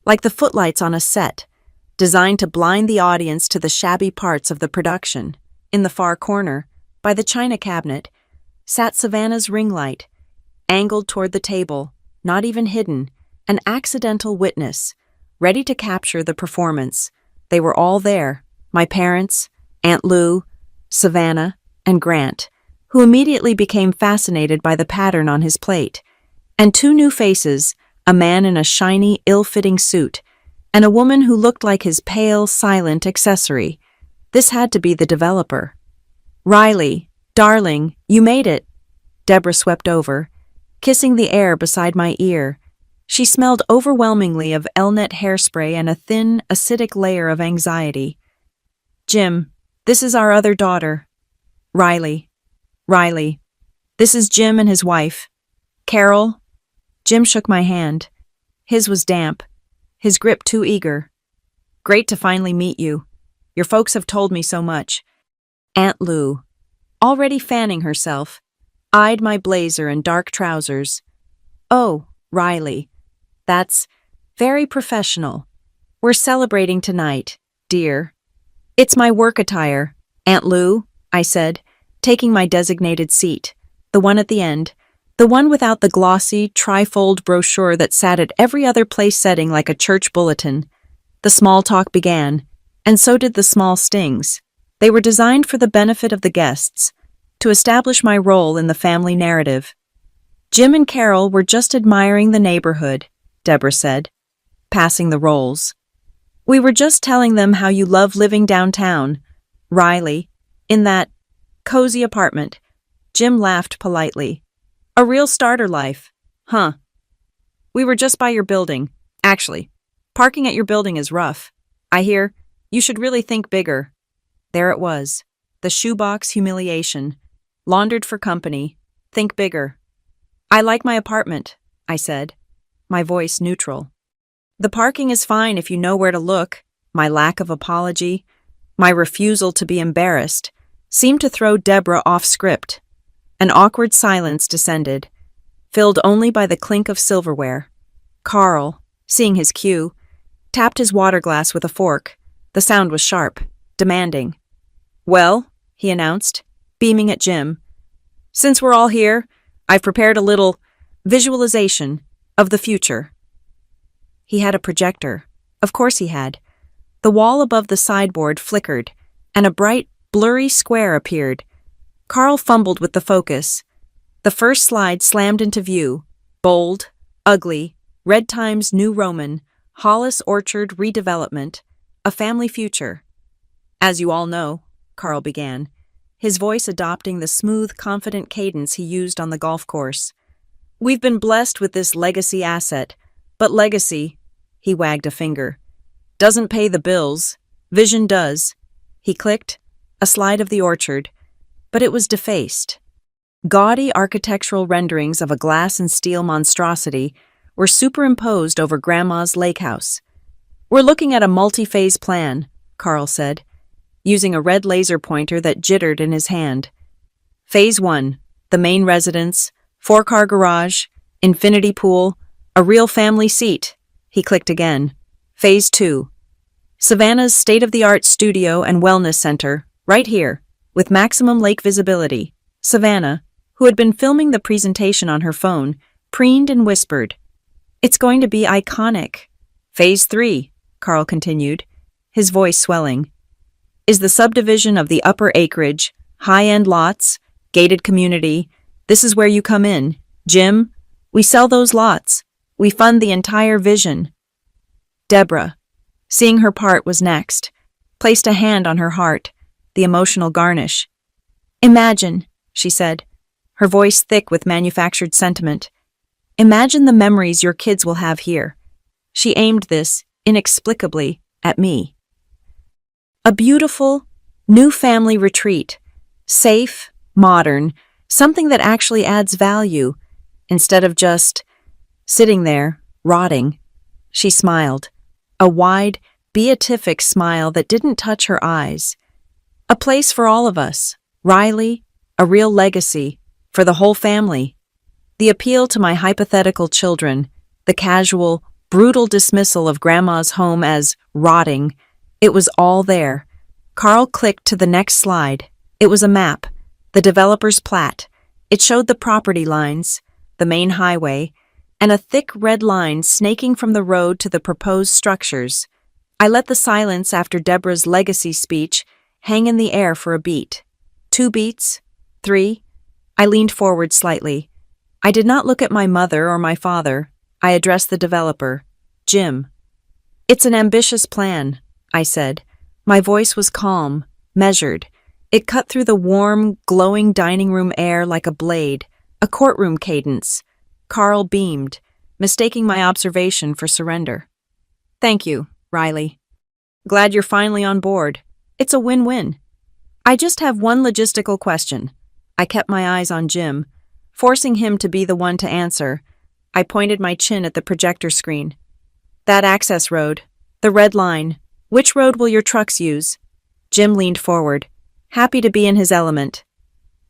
like the footlights on a set, designed to blind the audience to the shabby parts of the production. In the far corner, by the china cabinet, sat Savannah's ring light, angled toward the table, not even hidden, an accidental witness, ready to capture the performance. They were all there, my parents, Aunt Lou, Savannah, and Grant, who immediately became fascinated by the pattern on his plate, and 2 new faces, a man in a shiny, ill-fitting suit, and a woman who looked like his pale, silent accessory. This had to be the developer. "Riley, darling, you made it." Deborah swept over, kissing the air beside my ear. She smelled overwhelmingly of Elnet hairspray and a thin, acidic layer of anxiety. "Jim, this is our other daughter. Riley. Riley. This is Jim and his wife. Carol." Jim shook my hand. His was damp, his grip too eager. "Great to finally meet you. Your folks have told me so much." Aunt Lou, already fanning herself, eyed my blazer and dark trousers. "Oh, Riley, that's very professional. We're celebrating tonight, dear." "It's my work attire, Aunt Lou," I said, taking my designated seat, the one at the end, the one without the glossy, trifold brochure that sat at every other place setting like a church bulletin. The small talk began, and so did the small stings. They were designed for the benefit of the guests, to establish my role in the family narrative. Jim and Carol were just admiring the neighborhood, Deborah said, passing the rolls. We were just telling them how you love living downtown, Riley, in that cozy apartment. Jim laughed politely. A real starter life, huh? We were just by your building. Actually, parking at your building is rough. I hear you should really think bigger. There it was, the shoebox humiliation. Laundered for company. Think bigger. I like my apartment, I said, my voice neutral. The parking is fine if you know where to look. My lack of apology, my refusal to be embarrassed, seemed to throw Deborah off script. An awkward silence descended, filled only by the clink of silverware. Carl, seeing his cue, tapped his water glass with a fork. The sound was sharp, demanding. Well, he announced, beaming at Jim. Since we're all here, I've prepared a little visualization of the future. He had a projector. Of course he had. The wall above the sideboard flickered, and a bright, blurry square appeared. Carl fumbled with the focus. The first slide slammed into view. Bold, ugly, Red Times New Roman, Hollis Orchard redevelopment, a family future. As you all know, Carl began, his voice adopting the smooth, confident cadence he used on the golf course. We've been blessed with this legacy asset, but legacy, he wagged a finger, doesn't pay the bills. Vision does. He clicked, a slide of the orchard, but it was defaced. Gaudy architectural renderings of a glass and steel monstrosity were superimposed over Grandma's lake house. We're looking at a multi-phase plan, Carl said, using a red laser pointer that jittered in his hand. Phase 1, the main residence, 4-car garage, infinity pool, a real family seat. He clicked again. Phase 2, Savannah's state-of-the-art studio and wellness center, right here, with maximum lake visibility. Savannah, who had been filming the presentation on her phone, preened and whispered, It's going to be iconic. Phase 3, Carl continued, his voice swelling, is the subdivision of the upper acreage, high-end lots, gated community. This is where you come in. Jim, we sell those lots. We fund the entire vision. Deborah, seeing her part was next, placed a hand on her heart, the emotional garnish. Imagine, she said, her voice thick with manufactured sentiment. Imagine the memories your kids will have here. She aimed this, inexplicably, at me. A beautiful, new family retreat. Safe, modern, something that actually adds value, instead of just sitting there, rotting. She smiled, a wide, beatific smile that didn't touch her eyes. A place for all of us, Riley, a real legacy, for the whole family. The appeal to my hypothetical children, the casual, brutal dismissal of Grandma's home as rotting, it was all there. Carl clicked to the next slide. It was a map, the developer's plat. It showed the property lines, the main highway, and a thick red line snaking from the road to the proposed structures. I let the silence after Deborah's legacy speech hang in the air for a beat. 2 beats, 3. I leaned forward slightly. I did not look at my mother or my father. I addressed the developer, Jim. It's an ambitious plan, I said. My voice was calm, measured. It cut through the warm, glowing dining room air like a blade, a courtroom cadence. Carl beamed, mistaking my observation for surrender. Thank you, Riley. Glad you're finally on board. It's a win-win. I just have one logistical question. I kept my eyes on Jim, forcing him to be the one to answer. I pointed my chin at the projector screen. That access road, the red line, which road will your trucks use? Jim leaned forward, happy to be in his element.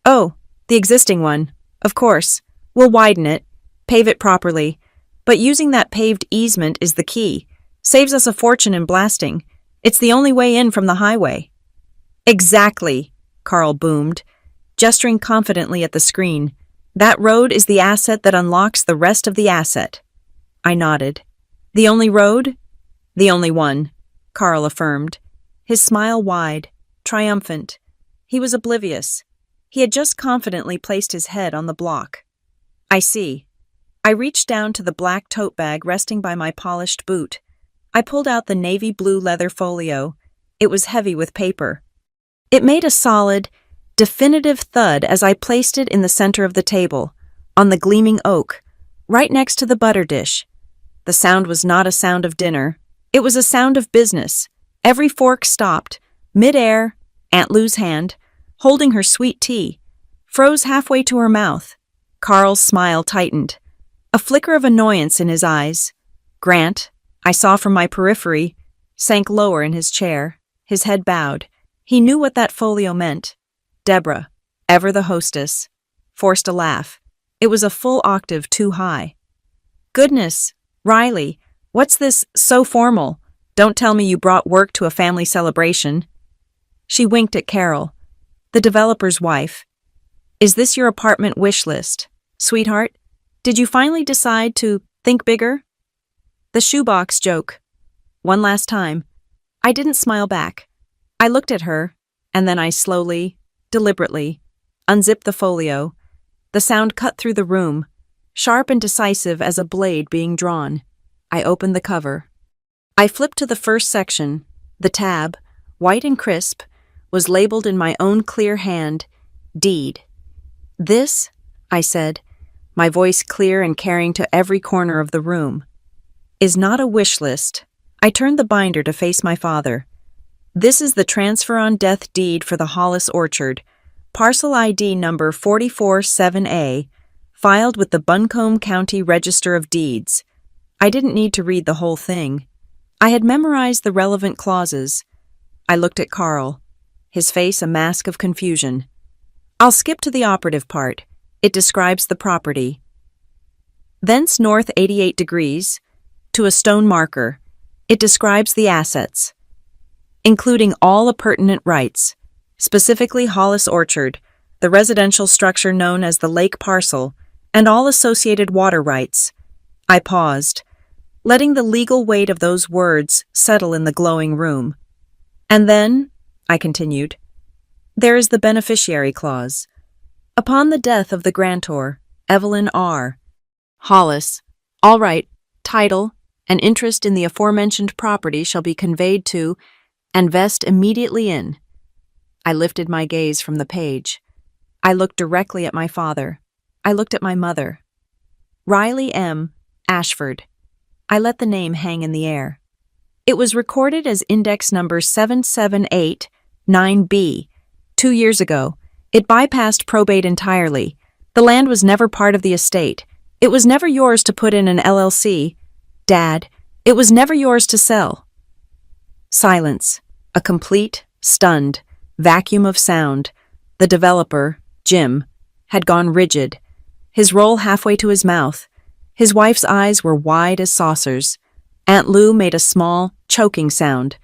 Oh, the existing one. Of course. We'll widen it, pave it properly. But using that paved easement is the key. Saves us a fortune in blasting. It's the only way in from the highway. Exactly, Carl boomed, gesturing confidently at the screen. That road is the asset that unlocks the rest of the asset. I nodded. The only road? The only one, Carl affirmed, his smile wide. triumphant. He was oblivious. He had just confidently placed his head on the block. I see. I reached down to the black tote bag resting by my polished boot. I pulled out the navy blue leather folio. It was heavy with paper. It made a solid, definitive thud as I placed it in the center of the table, on the gleaming oak, right next to the butter dish. The sound was not a sound of dinner. It was a sound of business. Every fork stopped. Mid-air, Aunt Lou's hand, holding her sweet tea, froze halfway to her mouth. Carl's smile tightened. A flicker of annoyance in his eyes. Grant, I saw from my periphery, sank lower in his chair, his head bowed. He knew what that folio meant. Deborah, ever the hostess, forced a laugh. It was a full octave too high. Goodness, Riley, what's this so formal? Don't tell me you brought work to a family celebration. She winked at Carol, the developer's wife. Is this your apartment wish list, sweetheart? Did you finally decide to think bigger? The shoebox joke. One last time. I didn't smile back. I looked at her, and then I slowly, deliberately, unzipped the folio. The sound cut through the room, sharp and decisive as a blade being drawn. I opened the cover. I flipped to the first section. The tab, white and crisp, was labeled in my own clear hand, Deed. This, I said, my voice clear and carrying to every corner of the room, is not a wish list. I turned the binder to face my father. This is the transfer on death deed for the Hollis Orchard, parcel ID number 447A, filed with the Buncombe County Register of Deeds. I didn't need to read the whole thing. I had memorized the relevant clauses. I looked at Carl, his face a mask of confusion. I'll skip to the operative part. It describes the property. Thence north 88 degrees, to a stone marker. It describes the assets, including all appurtenant rights, specifically Hollis Orchard, the residential structure known as the Lake Parcel, and all associated water rights. I paused, letting the legal weight of those words settle in the glowing room. And then, I continued, there is the beneficiary clause. Upon the death of the grantor, Evelyn R. Hollis, all right, title, and interest in the aforementioned property shall be conveyed to and vest immediately in. I lifted my gaze from the page. I looked directly at my father. I looked at my mother. Riley M. Ashford. I let the name hang in the air. It was recorded as index number 7789B. 2 years ago, it bypassed probate entirely. The land was never part of the estate. It was never yours to put in an LLC. Dad, it was never yours to sell. Silence. A complete, stunned, vacuum of sound. The developer, Jim, had gone rigid, his roll halfway to his mouth. His wife's eyes were wide as saucers. Aunt Lou made a small, choking sound.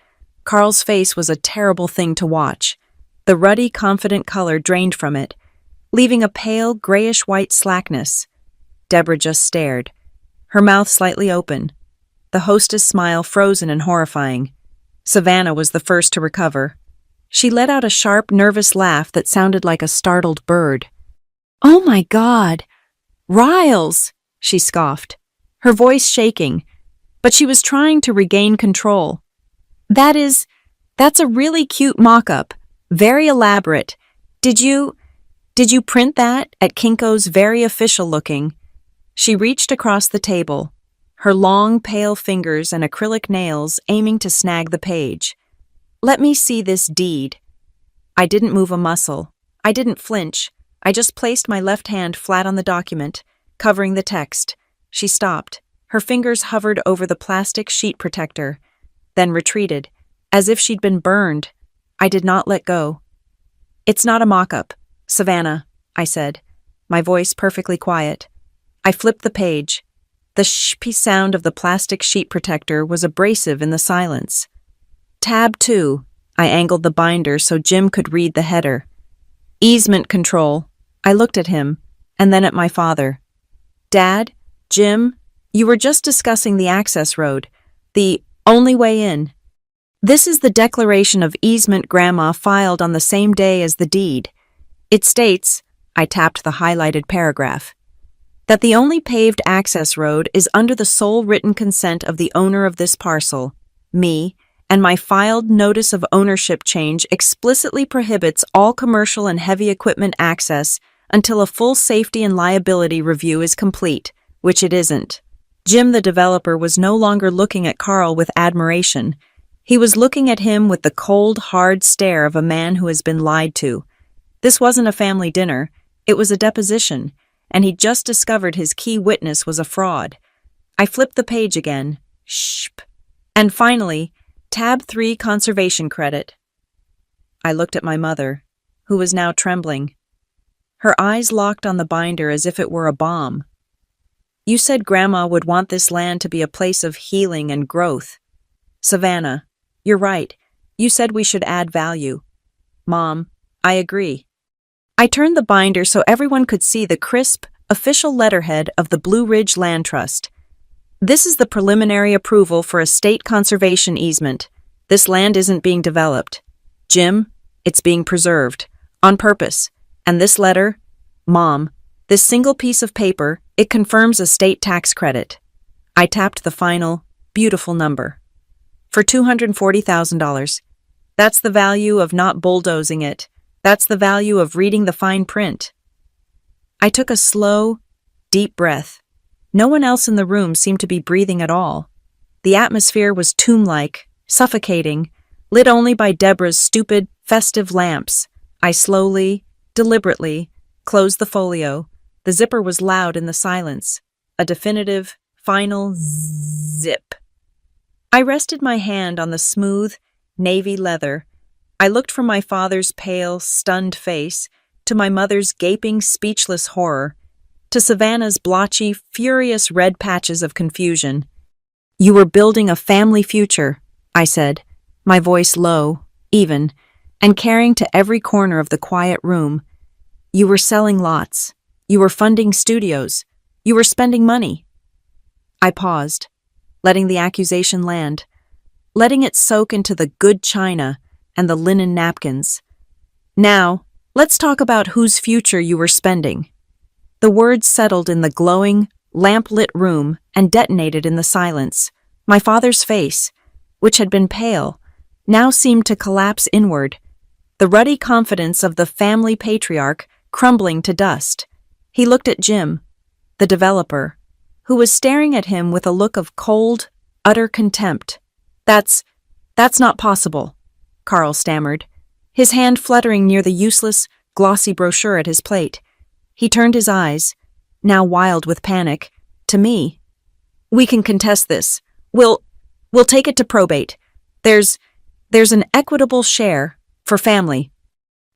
Carl's face was a terrible thing to watch. The ruddy, confident color drained from it, leaving a pale, grayish-white slackness. Deborah just stared, her mouth slightly open, the hostess' smile frozen and horrifying. Savannah was the first to recover. She let out a sharp, nervous laugh that sounded like a startled bird. "Oh my God! Riles!" she scoffed, her voice shaking, but she was trying to regain control. That's a really cute mock-up, very elaborate. Did you print that at Kinko's very official-looking?" She reached across the table, her long, pale fingers and acrylic nails aiming to snag the page. "Let me see this deed." I didn't move a muscle. I didn't flinch. I just placed my left hand flat on the document, covering the text. She stopped. Her fingers hovered over the plastic sheet protector, then retreated, as if she'd been burned. I did not let go. "It's not a mock-up, Savannah," I said, my voice perfectly quiet. I flipped the page. The shpy sound of the plastic sheet protector was abrasive in the silence. Tab 2. I angled the binder so Jim could read the header. Easement control. I looked at him, and then at my father. "Dad, Jim, you were just discussing the access road, the only way in." This is the declaration of easement Grandma filed on the same day as the deed. It states, I tapped the highlighted paragraph, that the only paved access road is under the sole written consent of the owner of this parcel, me, and my filed notice of ownership change explicitly prohibits all commercial and heavy equipment access until a full safety and liability review is complete, which it isn't. Jim, the developer, was no longer looking at Carl with admiration. He was looking at him with the cold, hard stare of a man who has been lied to. This wasn't a family dinner, it was a deposition, and he'd just discovered his key witness was a fraud. I flipped the page again. Shp. And finally, tab 3 conservation credit. I looked at my mother, who was now trembling. Her eyes locked on the binder as if it were a bomb. You said Grandma would want this land to be a place of healing and growth. Savannah, you're right. You said we should add value. Mom, I agree. I turned the binder so everyone could see the crisp, official letterhead of the Blue Ridge Land Trust. This is the preliminary approval for a state conservation easement. This land isn't being developed. Jim, it's being preserved. On purpose. And this letter, Mom, this single piece of paper, it confirms a state tax credit. I tapped the final, beautiful number. For $240,000. That's the value of not bulldozing it. That's the value of reading the fine print. I took a slow, deep breath. No one else in the room seemed to be breathing at all. The atmosphere was tomb-like, suffocating, lit only by Deborah's stupid, festive lamps. I slowly, deliberately, closed the folio. The zipper was loud in the silence. A definitive, final zip. I rested my hand on the smooth, navy leather. I looked from my father's pale, stunned face to my mother's gaping, speechless horror, to Savannah's blotchy, furious red patches of confusion. You were building a family future, I said, my voice low, even, and carrying to every corner of the quiet room. You were selling lots. You were funding studios. You were spending money. I paused, letting the accusation land, letting it soak into the good china and the linen napkins. Now, let's talk about whose future you were spending. The words settled in the glowing, lamp-lit room and detonated in the silence. My father's face, which had been pale, now seemed to collapse inward, the ruddy confidence of the family patriarch crumbling to dust. He looked at Jim, the developer, who was staring at him with a look of cold, utter contempt. That's not possible, Carl stammered, his hand fluttering near the useless, glossy brochure at his plate. He turned his eyes, now wild with panic, to me. We can contest this. We'll take it to probate. There's an equitable share for family.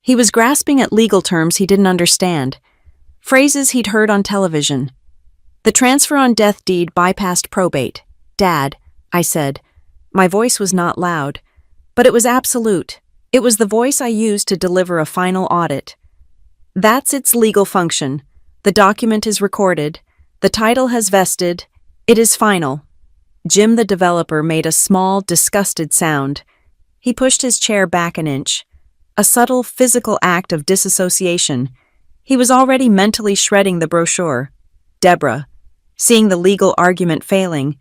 He was grasping at legal terms he didn't understand, phrases he'd heard on television. The transfer on death deed bypassed probate. Dad, I said. My voice was not loud, but it was absolute. It was the voice I used to deliver a final audit. That's its legal function. The document is recorded. The title has vested. It is final. Jim, the developer, made a small, disgusted sound. He pushed his chair back an inch. A subtle, physical act of disassociation. He was already mentally shredding the brochure. Deborah, seeing the legal argument failing,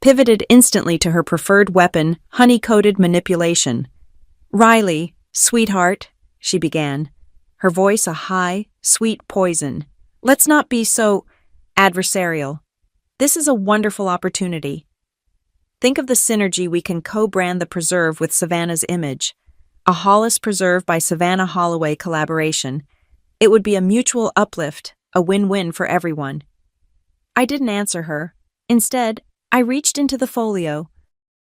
pivoted instantly to her preferred weapon, honey-coated manipulation. Riley, sweetheart, she began, her voice a high, sweet poison. Let's not be so adversarial. This is a wonderful opportunity. Think of the synergy we can co-brand the preserve with Savannah's image. A Hollis Preserve by Savannah Holloway collaboration. It would be a mutual uplift, a win-win for everyone. I didn't answer her. Instead, I reached into the folio.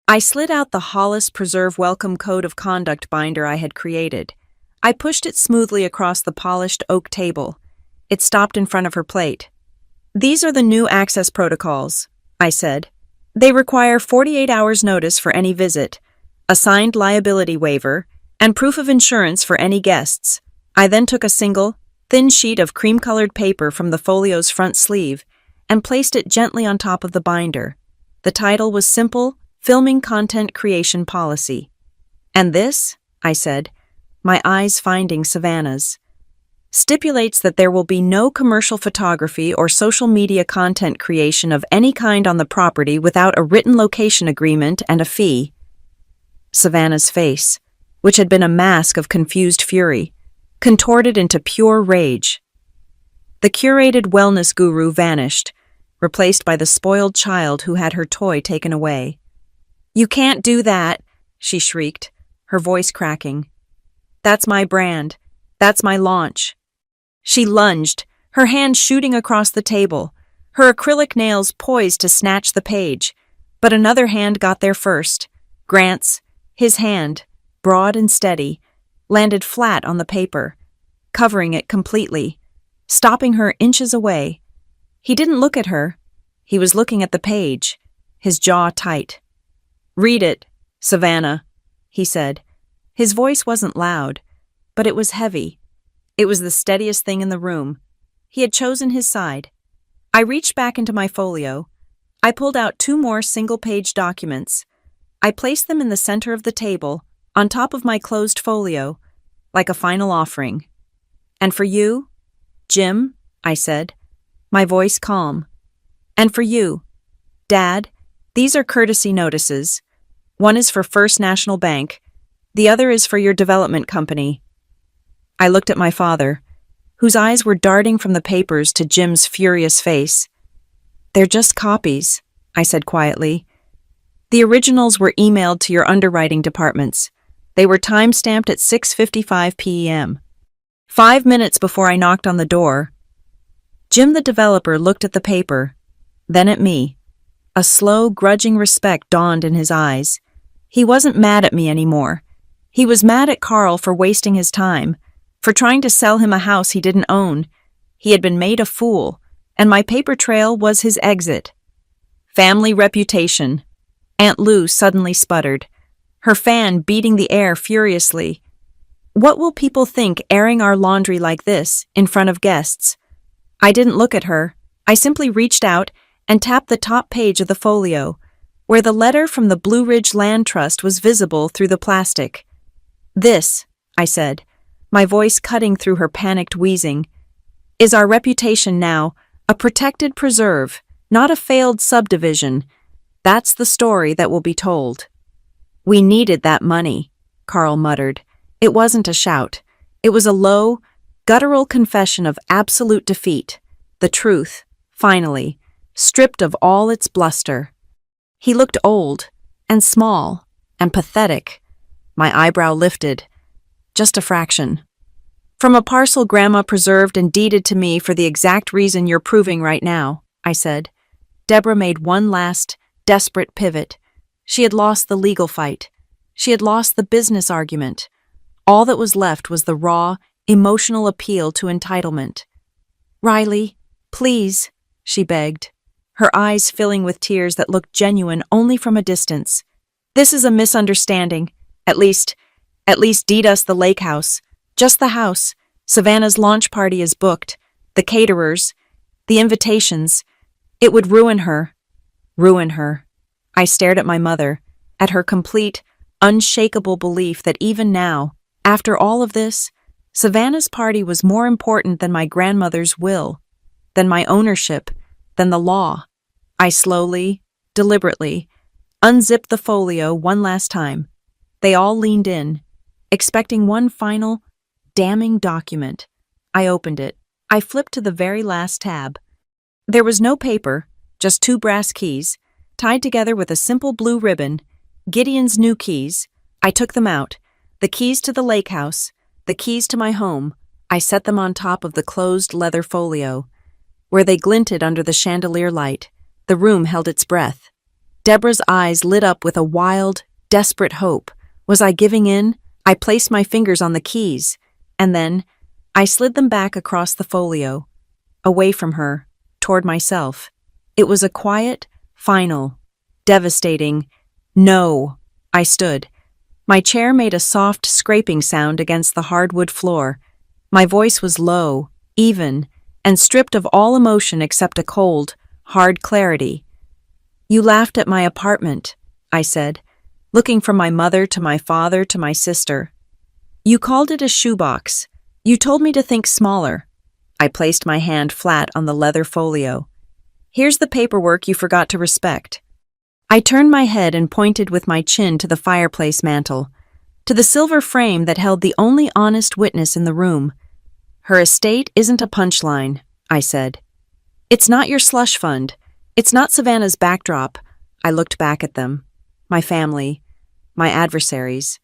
I slid out the Hollis Preserve Welcome Code of Conduct binder I had created. I pushed it smoothly across the polished oak table. It stopped in front of her plate. These are the new access protocols, I said. They require 48 hours notice for any visit, a signed liability waiver, and proof of insurance for any guests. I then took a single, thin sheet of cream-colored paper from the folio's front sleeve and placed it gently on top of the binder. The title was simple, Filming Content Creation Policy. And this, I said, my eyes finding Savannah's, stipulates that there will be no commercial photography or social media content creation of any kind on the property without a written location agreement and a fee. Savannah's face, which had been a mask of confused fury, contorted into pure rage. The curated wellness guru vanished, replaced by the spoiled child who had her toy taken away. "You can't do that," she shrieked, her voice cracking. "That's my brand. That's my launch." She lunged, her hand shooting across the table, her acrylic nails poised to snatch the page, but another hand got there first. Grant's, his hand, broad and steady, landed flat on the paper, covering it completely, stopping her inches away. He didn't look at her. He was looking at the page, his jaw tight. "Read it, Savannah," he said. His voice wasn't loud, but it was heavy. It was the steadiest thing in the room. He had chosen his side. I reached back into my folio. I pulled out 2 more single-page documents. I placed them in the center of the table, on top of my closed folio, like a final offering. "And for you, Jim," I said, my voice calm. "And for you, Dad, these are courtesy notices. One is for First National Bank. The other is for your development company." I looked at my father, whose eyes were darting from the papers to Jim's furious face. "They're just copies," I said quietly. "The originals were emailed to your underwriting departments. They were time-stamped at 6:55 p.m. 5 minutes before I knocked on the door. Jim the developer looked at the paper, then at me. A slow, grudging respect dawned in his eyes. He wasn't mad at me anymore. He was mad at Carl for wasting his time, for trying to sell him a house he didn't own. He had been made a fool, and my paper trail was his exit. "Family reputation," Aunt Lou suddenly sputtered, her fan beating the air furiously. "What will people think airing our laundry like this, in front of guests?" I didn't look at her. I simply reached out and tapped the top page of the folio, where the letter from the Blue Ridge Land Trust was visible through the plastic. "This," I said, my voice cutting through her panicked wheezing, "is our reputation now, a protected preserve, not a failed subdivision. That's the story that will be told." "We needed that money," Carl muttered. It wasn't a shout. It was a low, guttural confession of absolute defeat. The truth, finally, stripped of all its bluster. He looked old, and small, and pathetic. My eyebrow lifted. Just a fraction. "From a parcel Grandma preserved and deeded to me for the exact reason you're proving right now," I said. Deborah made one last, desperate pivot. She had lost the legal fight. She had lost the business argument. All that was left was the raw, emotional appeal to entitlement. "Riley, please," she begged, her eyes filling with tears that looked genuine only from a distance. "This is a misunderstanding. At least deed us the lake house. Just the house. Savannah's launch party is booked. The caterers. The invitations. It would ruin her. Ruin her." I stared at my mother, at her complete, unshakable belief that even now, after all of this, Savannah's party was more important than my grandmother's will, than my ownership, than the law. I slowly, deliberately, unzipped the folio one last time. They all leaned in, expecting one final, damning document. I opened it. I flipped to the very last tab. There was no paper, just 2 brass keys, tied together with a simple blue ribbon, Gideon's new keys. I took them out. The keys to the lake house, the keys to my home. I set them on top of the closed leather folio. Where they glinted under the chandelier light, the room held its breath. Deborah's eyes lit up with a wild, desperate hope. Was I giving in? I placed my fingers on the keys, and then I slid them back across the folio, away from her, toward myself. It was a quiet, final, devastating no. I stood. My chair made a soft scraping sound against the hardwood floor. My voice was low, even, and stripped of all emotion except a cold, hard clarity. "You laughed at my apartment," I said. looking from my mother to my father to my sister. You called it a shoebox. You told me to think smaller. I placed my hand flat on the leather folio. Here's the paperwork you forgot to respect. I turned my head and pointed with my chin to the fireplace mantel, to the silver frame that held the only honest witness in the room. Her estate isn't a punchline, I said. It's not your slush fund. It's not Savannah's backdrop. I looked back at them. My family, my adversaries,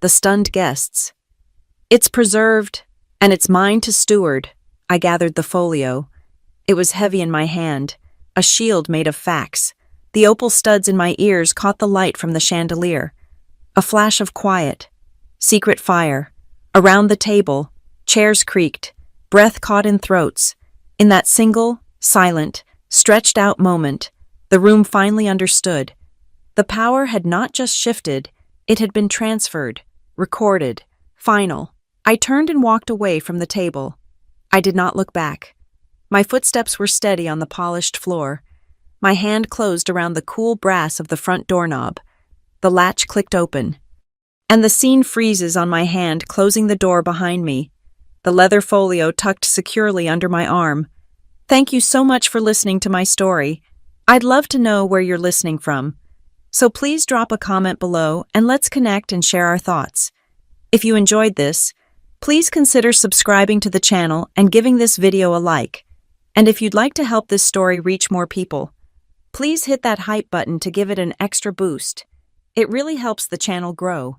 the stunned guests. It's preserved, and it's mine to steward. I gathered the folio. It was heavy in my hand, a shield made of facts. The opal studs in my ears caught the light from the chandelier. A flash of quiet. Secret fire. Around the table, chairs creaked, breath caught in throats. In that single, silent, stretched-out moment, the room finally understood. The power had not just shifted, it had been transferred, recorded, final. I turned and walked away from the table. I did not look back. My footsteps were steady on the polished floor. My hand closed around the cool brass of the front doorknob. The latch clicked open. And the scene freezes on my hand, closing the door behind me. The leather folio tucked securely under my arm. Thank you so much for listening to my story. I'd love to know where you're listening from. So please drop a comment below and let's connect and share our thoughts. If you enjoyed this, please consider subscribing to the channel and giving this video a like. And if you'd like to help this story reach more people, please hit that hype button to give it an extra boost. It really helps the channel grow.